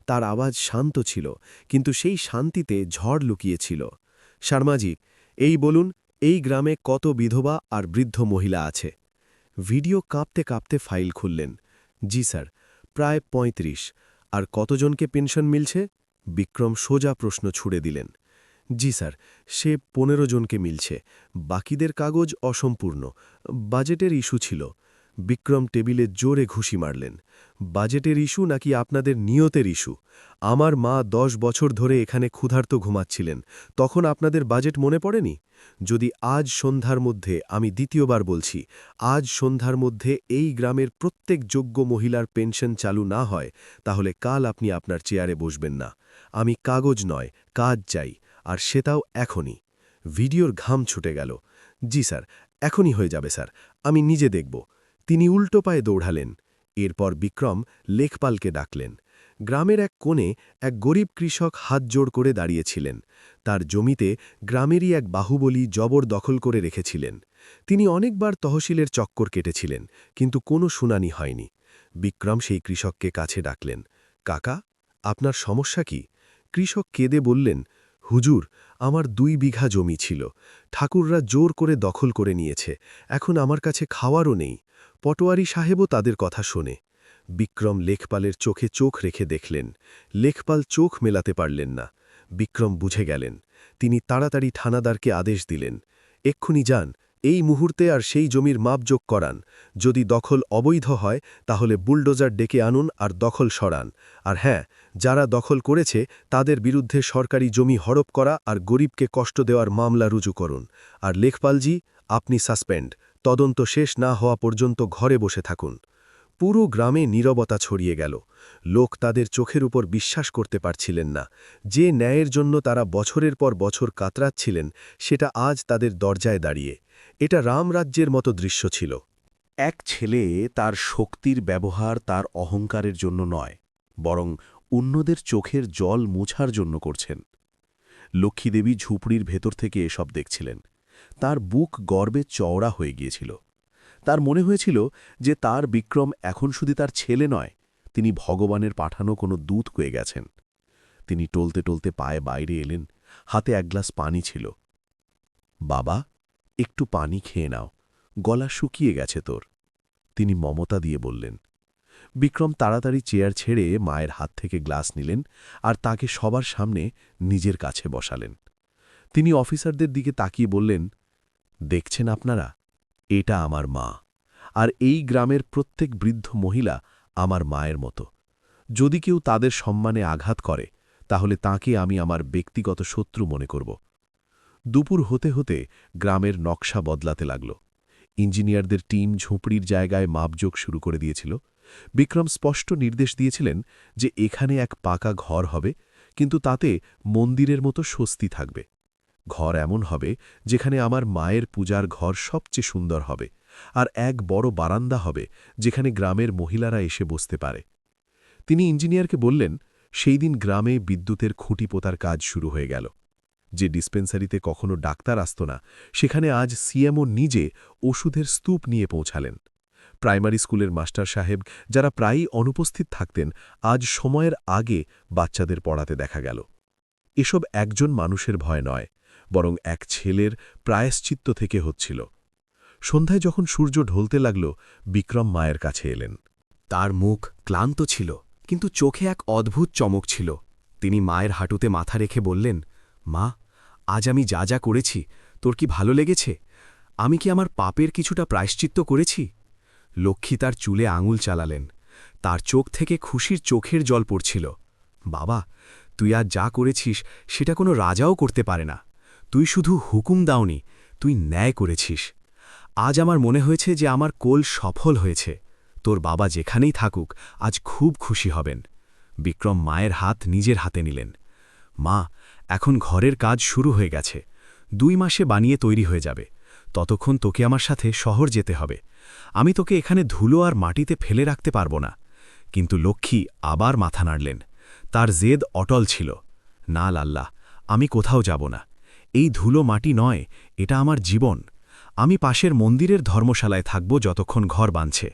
তার আওয়াজ শান্ত ছিল, কিন্তু সেই শান্তিতে ঝড় লুকিয়েছিল। শর্মাজি, এই বলুন, এই গ্রামে কত বিধবা আর বৃদ্ধ মহিলা আছে? ভিডিও কাঁপতে কাঁপতে ফাইল খুললেন। জি স্যার, প্রায় 35। আর কতজনকে পেনশন মিলছে? বিক্রম সোজা প্রশ্ন ছুড়ে দিলেন। জি স্যার, সে 15 জনকে মিলছে, বাকিদের কাগজ অসম্পূর্ণ, বাজেটের ইস্যু ছিল। বিক্রম টেবিলে জোরে ঘুষি মারলেন। বাজেটের ইস্যু নাকি আপনাদের নিয়তের ইস্যু? আমার মা 10 বছর ধরে এখানে ক্ষুধার্ত ঘুমাচ্ছিলেন, তখন আপনাদের বাজেট মনে পড়েনি? যদি আজ সন্ধ্যার মধ্যে, আমি দ্বিতীয়বার বলছি, আজ সন্ধ্যার মধ্যে এই গ্রামের প্রত্যেক যোগ্য মহিলার পেনশন চালু না হয়, তাহলে কাল আপনি আপনার চেয়ারে বসবেন না। আমি কাগজ নয়, কাজ চাই, আর সেটাও এখনই। ভিডিওর ঘাম ছুটে গেল। জি স্যার, এখনই হয়ে যাবে স্যার, আমি নিজে দেখব। তিনি উল্টো পায়ে দৌড়ালেন। এরপর বিক্রম লেখপালকে ডাকলেন। গ্রামের এক কোণে এক গরিব কৃষক হাত জোড় করে দাঁড়িয়েছিলেন। তার জমিতে গ্রামেরই এক বাহুবলী জবর দখল করে রেখেছিলেন। তিনি অনেকবার তহসিলের চক্কর কেটেছিলেন, কিন্তু কোনো শুনানি হয়নি। বিক্রম সেই কৃষককে কাছে ডাকলেন। কাকা, আপনার সমস্যা কি? কৃষক কেঁদে বললেন, হুজুর, আমার 2 বিঘা জমি ছিল, ঠাকুররা জোর করে দখল করে নিয়েছে, এখন আমার কাছে খাওয়ারও নেই। পটোয়ারি সাহেবও তাদের কথা শোনে। বিক্রম লেখপালের চোখে চোখ রেখে দেখলেন। লেখপাল চোখ মেলাতে পারলেন না। বিক্রম বুঝে গেলেন। তিনি তাড়াতাড়ি থানাদারকে আদেশ দিলেন, এক্ষুনি যান, এই মুহূর্তে আর সেই জমির মাপযোগ করান। যদি দখল অবৈধ হয় তাহলে বুলডোজার ডেকে আনুন আর দখল সরান। আর হ্যাঁ, যারা দখল করেছে তাদের বিরুদ্ধে সরকারি জমি হড়প করা আর গরিবকে কষ্ট দেওয়ার মামলা রুজু করুন। আর লেখপালজি, আপনি সাসপেন্ড। তদন্ত শেষ না হওয়া পর্যন্ত ঘরে বসে থাকুন। পুরো গ্রামে নীরবতা ছড়িয়ে গেল। লোক তাদের চোখের উপর বিশ্বাস করতে পারছিলেন না। যে ন্যায়ের জন্য তারা বছরের পর বছর কাতরাচ্ছিলেন, সেটা আজ তাদের দরজায় দাঁড়িয়ে। এটা রামরাজ্যের মতো দৃশ্য ছিল। এক ছেলে তার শক্তির ব্যবহার তার অহংকারের জন্য নয়, বরং অন্যদের চোখের জল মোছার জন্য করছেন। লক্ষ্মীদেবী ঝুপড়ির ভেতর থেকে এসব দেখছিলেন। তার বুক গর্বে চওড়া হয়ে গিয়েছিল। তার মনে হয়েছিল যে তার বিক্রম এখন শুধু তার ছেলে নয়, তিনি ভগবানের পাঠানো কোনো দূত হয়ে গেছেন। তিনি টলতে টলতে পায়ে বাইরে এলেন, হাতে এক গ্লাস পানি ছিল। বাবা, একটু পানি খেয়ে নাও, গলা শুকিয়ে গেছে তোর, তিনি মমতা দিয়ে বললেন। বিক্রম তাড়াতাড়ি চেয়ার ছেড়ে মায়ের হাত থেকে গ্লাস নিলেন আর তাকে সবার সামনে নিজের কাছে বসালেন। তিনি অফিসারদের দিকে তাকিয়ে বললেন, দেখছেন আপনারা, এটা আমার মা, আর এই গ্রামের প্রত্যেক বৃদ্ধ মহিলা আমার মায়ের মতো। যদি কেউ তাদের সম্মানে আঘাত করে তাহলে তাকে আমি আমার ব্যক্তিগত শত্রু মনে করব। দুপুর হতে হতে গ্রামের নকশা বদলাতে লাগল। ইঞ্জিনিয়ারদের টিম ঝুপড়ির জায়গায় মাপযোগ শুরু করে দিয়েছিল। বিক্রম স্পষ্ট নির্দেশ দিয়েছিলেন যে এখানে এক পাকা ঘর হবে, কিন্তু তাতে মন্দিরের মতো স্বস্তি থাকবে। ঘর এমন হবে যেখানে আমার মায়ের পূজার ঘর সবচেয়ে সুন্দর হবে, আর এক বড় বারান্দা হবে যেখানে গ্রামের মহিলারা এসে বসতে পারে। তিনি ইঞ্জিনিয়ারকে বললেন, সেই দিন গ্রামে বিদ্যুতের খুঁটি পোতার কাজ শুরু হয়ে গেল। যে ডিসপেন্সারিতে কখনো ডাক্তার আসত না, সেখানে আজ সিএমও নিজে ওষুধের স্তূপ নিয়ে পৌঁছালেন। প্রাইমারি স্কুলের মাস্টার সাহেব, যারা প্রায়ই অনুপস্থিত থাকতেন, আজ সময়ের আগে বাচ্চাদের পড়াতে দেখা গেল। এসব একজন মানুষের ভয় নয়, বরং এক ছেলের প্রায়শ্চিত্ত থেকে হচ্ছিল। সন্ধ্যায় যখন সূর্য ঢলতে লাগল, বিক্রম মায়ের কাছে এলেন। তার মুখ ক্লান্ত ছিল, কিন্তু চোখে এক অদ্ভুত চমক ছিল। তিনি মায়ের হাঁটুতে মাথা রেখে বললেন, মা, আজ আমি যা যা করেছি তোর কি ভালো লেগেছে? আমি কি আমার পাপের কিছুটা প্রায়শ্চিত্ত করেছি? লক্ষ্মী তার চুলে আঙুল চালালেন। তার চোখ থেকে খুশির চোখের জল পড়ছিল। বাবা, তুই আজ যা করেছিস সেটা কোনো রাজাও করতে পারে না। তুই শুধু হুকুম দাওনি, তুই ন্যায় করেছিস। আজ আমার মনে হয়েছে যে আমার কোল সফল হয়েছে। তোর বাবা যেখানেই থাকুক আজ খুব খুশি হবেন। বিক্রম মায়ের হাত নিজের হাতে নিলেন। মা, এখন ঘরের কাজ শুরু হয়ে গেছে। 2 মাসে বানিয়ে তৈরি হয়ে যাবে। ততক্ষণ তোকে আমার সাথে শহর যেতে হবে। আমি তোকে এখানে ধুলো আর মাটিতে ফেলে রাখতে পারব না। কিন্তু লক্ষ্মী আবার মাথা নাড়লেন। তার জেদ অটল ছিল। না লাল্লা, আমি কোথাও যাব না। এই ধুলো মাটি নয়, এটা আমার জীবন। আমি পাশের মন্দিরের ধর্মশালায় থাকব যতক্ষণ ঘর বাঁধছে,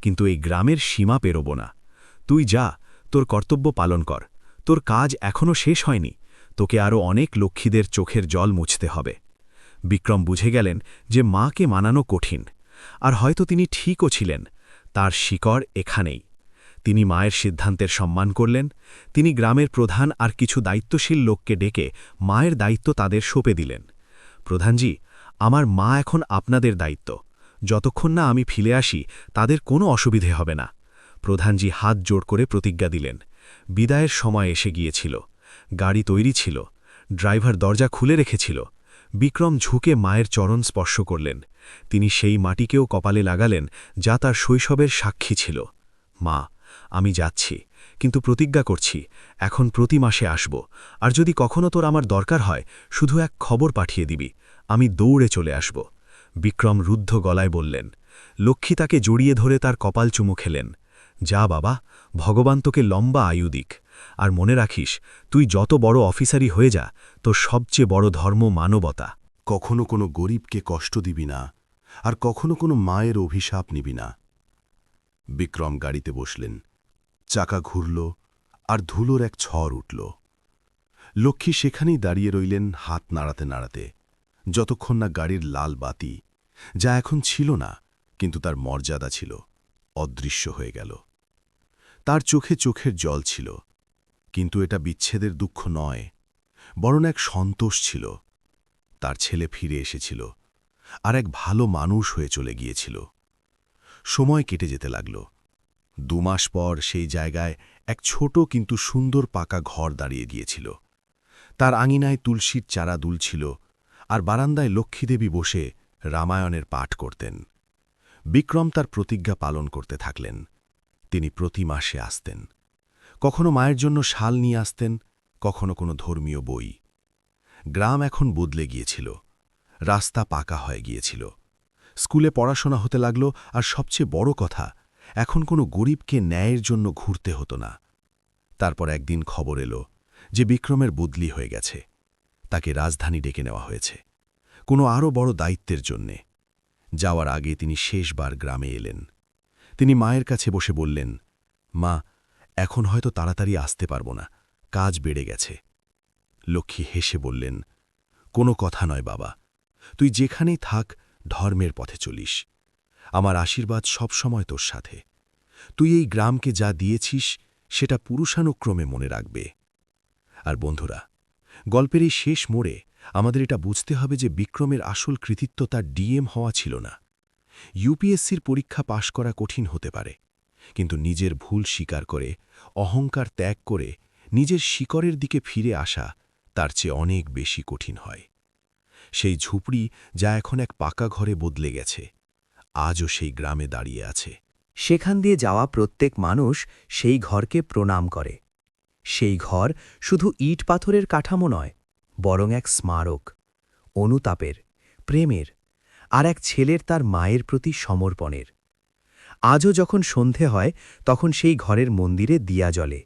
কিন্তু এই গ্রামের সীমা পেরোব না। তুই যা, তোর কর্তব্য পালন কর। তোর কাজ এখনও শেষ হয়নি। তোকে আরও অনেক লক্ষ্মীদের চোখের জল মুছতে হবে। বিক্রম বুঝে গেলেন যে মাকে মানানো কঠিন, আর হয়তো তিনি ঠিকও ছিলেন। তার শিকড় এখানেই। তিনি মায়ের সিদ্ধান্তের সম্মান করলেন। তিনি গ্রামের প্রধান আর কিছু দায়িত্বশীল লোককে ডেকে মায়ের দায়িত্ব তাদের সঁপে দিলেন। প্রধানজি, আমার মা এখন আপনাদের দায়িত্ব। যতক্ষণ না আমি ফিরে আসি তাদের কোনো অসুবিধে হবে না। প্রধানজি হাত জোড় করে প্রতিজ্ঞা দিলেন। বিদায়ের সময় এসে গিয়েছিল। গাড়ি তৈরি ছিল। ড্রাইভার দরজা খুলে রেখেছিল। বিক্রম ঝুঁকে মায়ের চরণ স্পর্শ করলেন। তিনি সেই মাটিকেও কপালে লাগালেন যা তার শৈশবের সাক্ষী ছিল। মা, আমি যাচ্ছি, কিন্তু প্রতিজ্ঞা করছি এখন প্রতি মাসে আসব। আর যদি কখনো তোর আমার দরকার হয়, শুধু এক খবর পাঠিয়ে দিবি, আমি দৌড়ে চলে আসব। বিক্রম রুদ্ধ গলায় বললেন। লক্ষ্মী তাকে জড়িয়ে ধরে তার কপাল চুমু খেলেন। যা বাবা, ভগবান তোকে লম্বা আয়ু দিক। আর মনে রাখিস, তুই যত বড় অফিসারই হয়ে যা, তোর সবচেয়ে বড় ধর্ম মানবতা। কখনো কোনো গরিবকে কষ্ট দিবি না, আর কখনো কোনো মায়ের অভিশাপ নিবি না। বিক্রম গাড়িতে বসলেন। চাকা ঘুরল, আর ধুলোর এক ঝড় উঠল। লক্ষ্মী সেখানেই দাঁড়িয়ে রইলেন, হাত নাড়াতে নাড়াতে, যতক্ষণ না গাড়ির লাল বাতি, যা এখন ছিল না কিন্তু তার মর্যাদা ছিল, অদৃশ্য হয়ে গেল। তার চোখে চোখের জল ছিল, কিন্তু এটা বিচ্ছেদের দুঃখ নয়, বরং এক সন্তোষ ছিল। তার ছেলে ফিরে এসেছিল, আর এক ভালো মানুষ হয়ে চলে গিয়েছিল। সময় কেটে যেতে লাগল। 2 মাস পর সেই জায়গায় এক ছোট কিন্তু সুন্দর পাকা ঘর দাঁড়িয়ে গিয়েছিল। তার আঙিনায় তুলসীর চারা দুলছিল, আর বারান্দায় লক্ষ্মীদেবী বসে রামায়ণের পাঠ করতেন। বিক্রম তার প্রতিজ্ঞা পালন করতে থাকলেন। তিনি প্রতি মাসে আসতেন। কখনো মায়ের জন্য শাল নিয়ে আসতেন, কখনো কোনো ধর্মীয় বই। গ্রাম এখন বদলে গিয়েছিল। রাস্তা পাকা হয়ে গিয়েছিল। স্কুলে পড়াশোনা হতে লাগল, আর সবচেয়ে বড় কথা, এখন কোনো গরিবকে ন্যায়ের জন্য ঘুরতে হতো না। তারপর একদিন খবর এলো যে বিক্রমের বদলি হয়ে গেছে। তাকে রাজধানী ডেকে নেওয়া হয়েছে, কোনো আরও বড় দায়িত্বের জন্যে। যাওয়ার আগে তিনি শেষবার গ্রামে এলেন। তিনি মায়ের কাছে বসে বললেন, মা, এখন হয়তো তাড়াতাড়ি আসতে পারব না, কাজ বেড়ে গেছে। লক্ষ্মী হেসে বললেন, কোনো কথা নয় বাবা, তুই যেখানেই থাক ধর্মের পথে চলিস। আমার আশীর্বাদ সবসময় তোর সাথে। তুই এই গ্রামকে যা দিয়েছিস সেটা পুরুষানুক্রমে মনে রাখবে। আর বন্ধুরা, গল্পের এই শেষ মোড়ে আমাদের এটা বুঝতে হবে যে বিক্রমের আসল কৃতিত্ব তার ডিএম হওয়া ছিল না। ইউপিএসসির পরীক্ষা পাশ করা কঠিন হতে পারে, কিন্তু নিজের ভুল স্বীকার করে, অহংকার ত্যাগ করে নিজের শিকড়ের দিকে ফিরে আসা তার চেয়ে অনেক বেশি কঠিন হয়। সেই ঝুপড়ি যা এখন এক পাকা ঘরে বদলে গেছে, আজও সেই গ্রামে দাঁড়িয়ে আছে। সেখান দিয়ে যাওয়া প্রত্যেক মানুষ সেই ঘরকে প্রণাম করে। সেই ঘর শুধু ইট পাথরের কাঠামো নয়, বরং এক স্মারক, অনুতাপের, প্রেমের, আর এক ছেলের তার মায়ের প্রতি সমর্পণের। আজও যখন সন্ধে হয় তখন সেই ঘরের মন্দিরে দিয়া জ্বলে।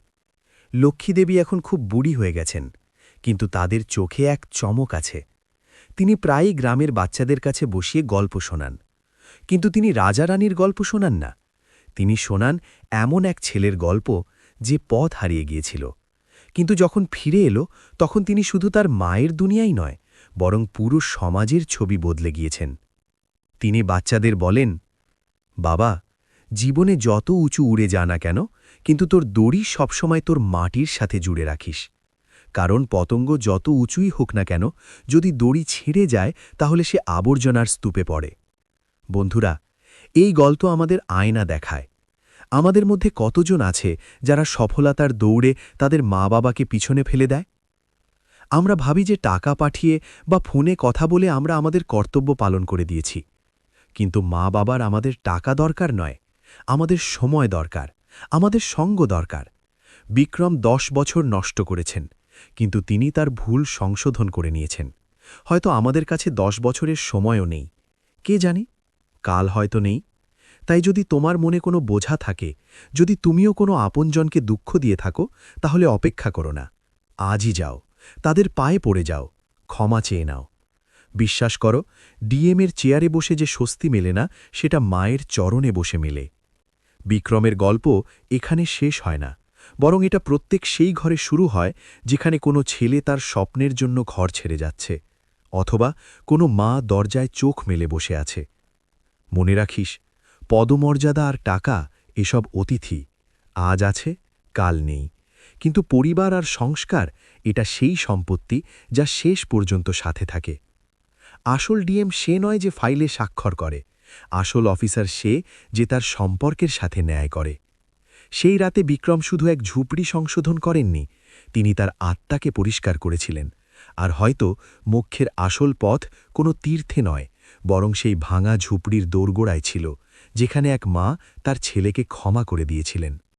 লক্ষ্মীদেবী এখন খুব বুড়ি হয়ে গেছেন, কিন্তু তাদের চোখে এক চমক আছে। তিনি প্রায়ই গ্রামের বাচ্চাদের কাছে বসিয়ে গল্প শোনান, কিন্তু তিনি রাজা রানীর গল্প শোনান না। তিনি শোনান এমন এক ছেলের গল্প যে পথ হারিয়ে গিয়েছিল, কিন্তু যখন ফিরে এলো তখন তিনি শুধু তার মায়ের দুনিয়াই নয়, বরং পুরো সমাজের ছবি বদলে গিয়েছেন। তিনি বাচ্চাদের বলেন, বাবা, জীবনে যত উঁচু উড়ে যা না কেন, কিন্তু তোর দড়ি সবসময় তোর মাটির সাথে জুড়ে রাখিস। কারণ পতঙ্গ যত উঁচুই হোক না কেন, যদি দড়ি ছিঁড়ে যায় তাহলে সে আবর্জনার স্তূপে পড়ে। বন্ধুরা, এই গল্প আমাদের আয়না দেখায়। আমাদের মধ্যে কতজন আছে যারা সফলতার দৌড়ে তাদের মা বাবাকে পিছনে ফেলে দেয়? আমরা ভাবি যে টাকা পাঠিয়ে বা ফোনে কথা বলে আমরা আমাদের কর্তব্য পালন করে দিয়েছি। কিন্তু মা বাবার আমাদের টাকা দরকার নয়, আমাদের সময় দরকার, আমাদের সঙ্গ দরকার। বিক্রম 10 বছর নষ্ট করেছেন, কিন্তু তিনি তার ভুল সংশোধন করে নিয়েছেন। হয়তো আমাদের কাছে 10 বছরের সময়ও নেই, কে জানে, কাল হয়তো নেই। তাই যদি তোমার মনে কোনো বোঝা থাকে, যদি তুমিও কোনো আপনজনকে দুঃখ দিয়ে থাকো, তাহলে অপেক্ষা করো না, আজই যাও, তাদের পায়ে পড়ে যাও, ক্ষমা চেয়ে নাও। বিশ্বাস করো, ডিএমের চেয়ারে বসে যে স্বস্তি মেলে না, সেটা মায়ের চরণে বসে মেলে। বিক্রমের গল্প এখানে শেষ হয় না, বরং এটা প্রত্যেক সেই ঘরে শুরু হয় যেখানে কোনো ছেলে তার স্বপ্নের জন্য ঘর ছেড়ে যাচ্ছে, অথবা কোনো মা দরজায় চোখ মেলে বসে আছে। মনে রাখিস, পদমর্যাদা আর টাকা এসব অতিথি, আজ আছে, কাল নেই, কিন্তু পরিবার আর সংস্কার এটা সেই সম্পত্তি যা শেষ পর্যন্ত সাথে থাকে। আসল ডিএম সে নয় যে ফাইলে স্বাক্ষর করে, আসল অফিসার সে যে তার সম্পর্কের সাথে ন্যায় করে। সেই রাতে বিক্রম শুধু এক ঝুপড়ি সংশোধন করেননি, তিনি তার আত্মাকে পরিষ্কার করেছিলেন। আর হয়তো মোক্ষের আসল পথ কোনো তীর্থে নয়, বরং সেই ভাঙা ঝুপড়ির দোরগোড়ায় ছিল, যেখানে এক মা তার ছেলেকে ক্ষমা করে দিয়েছিলেন।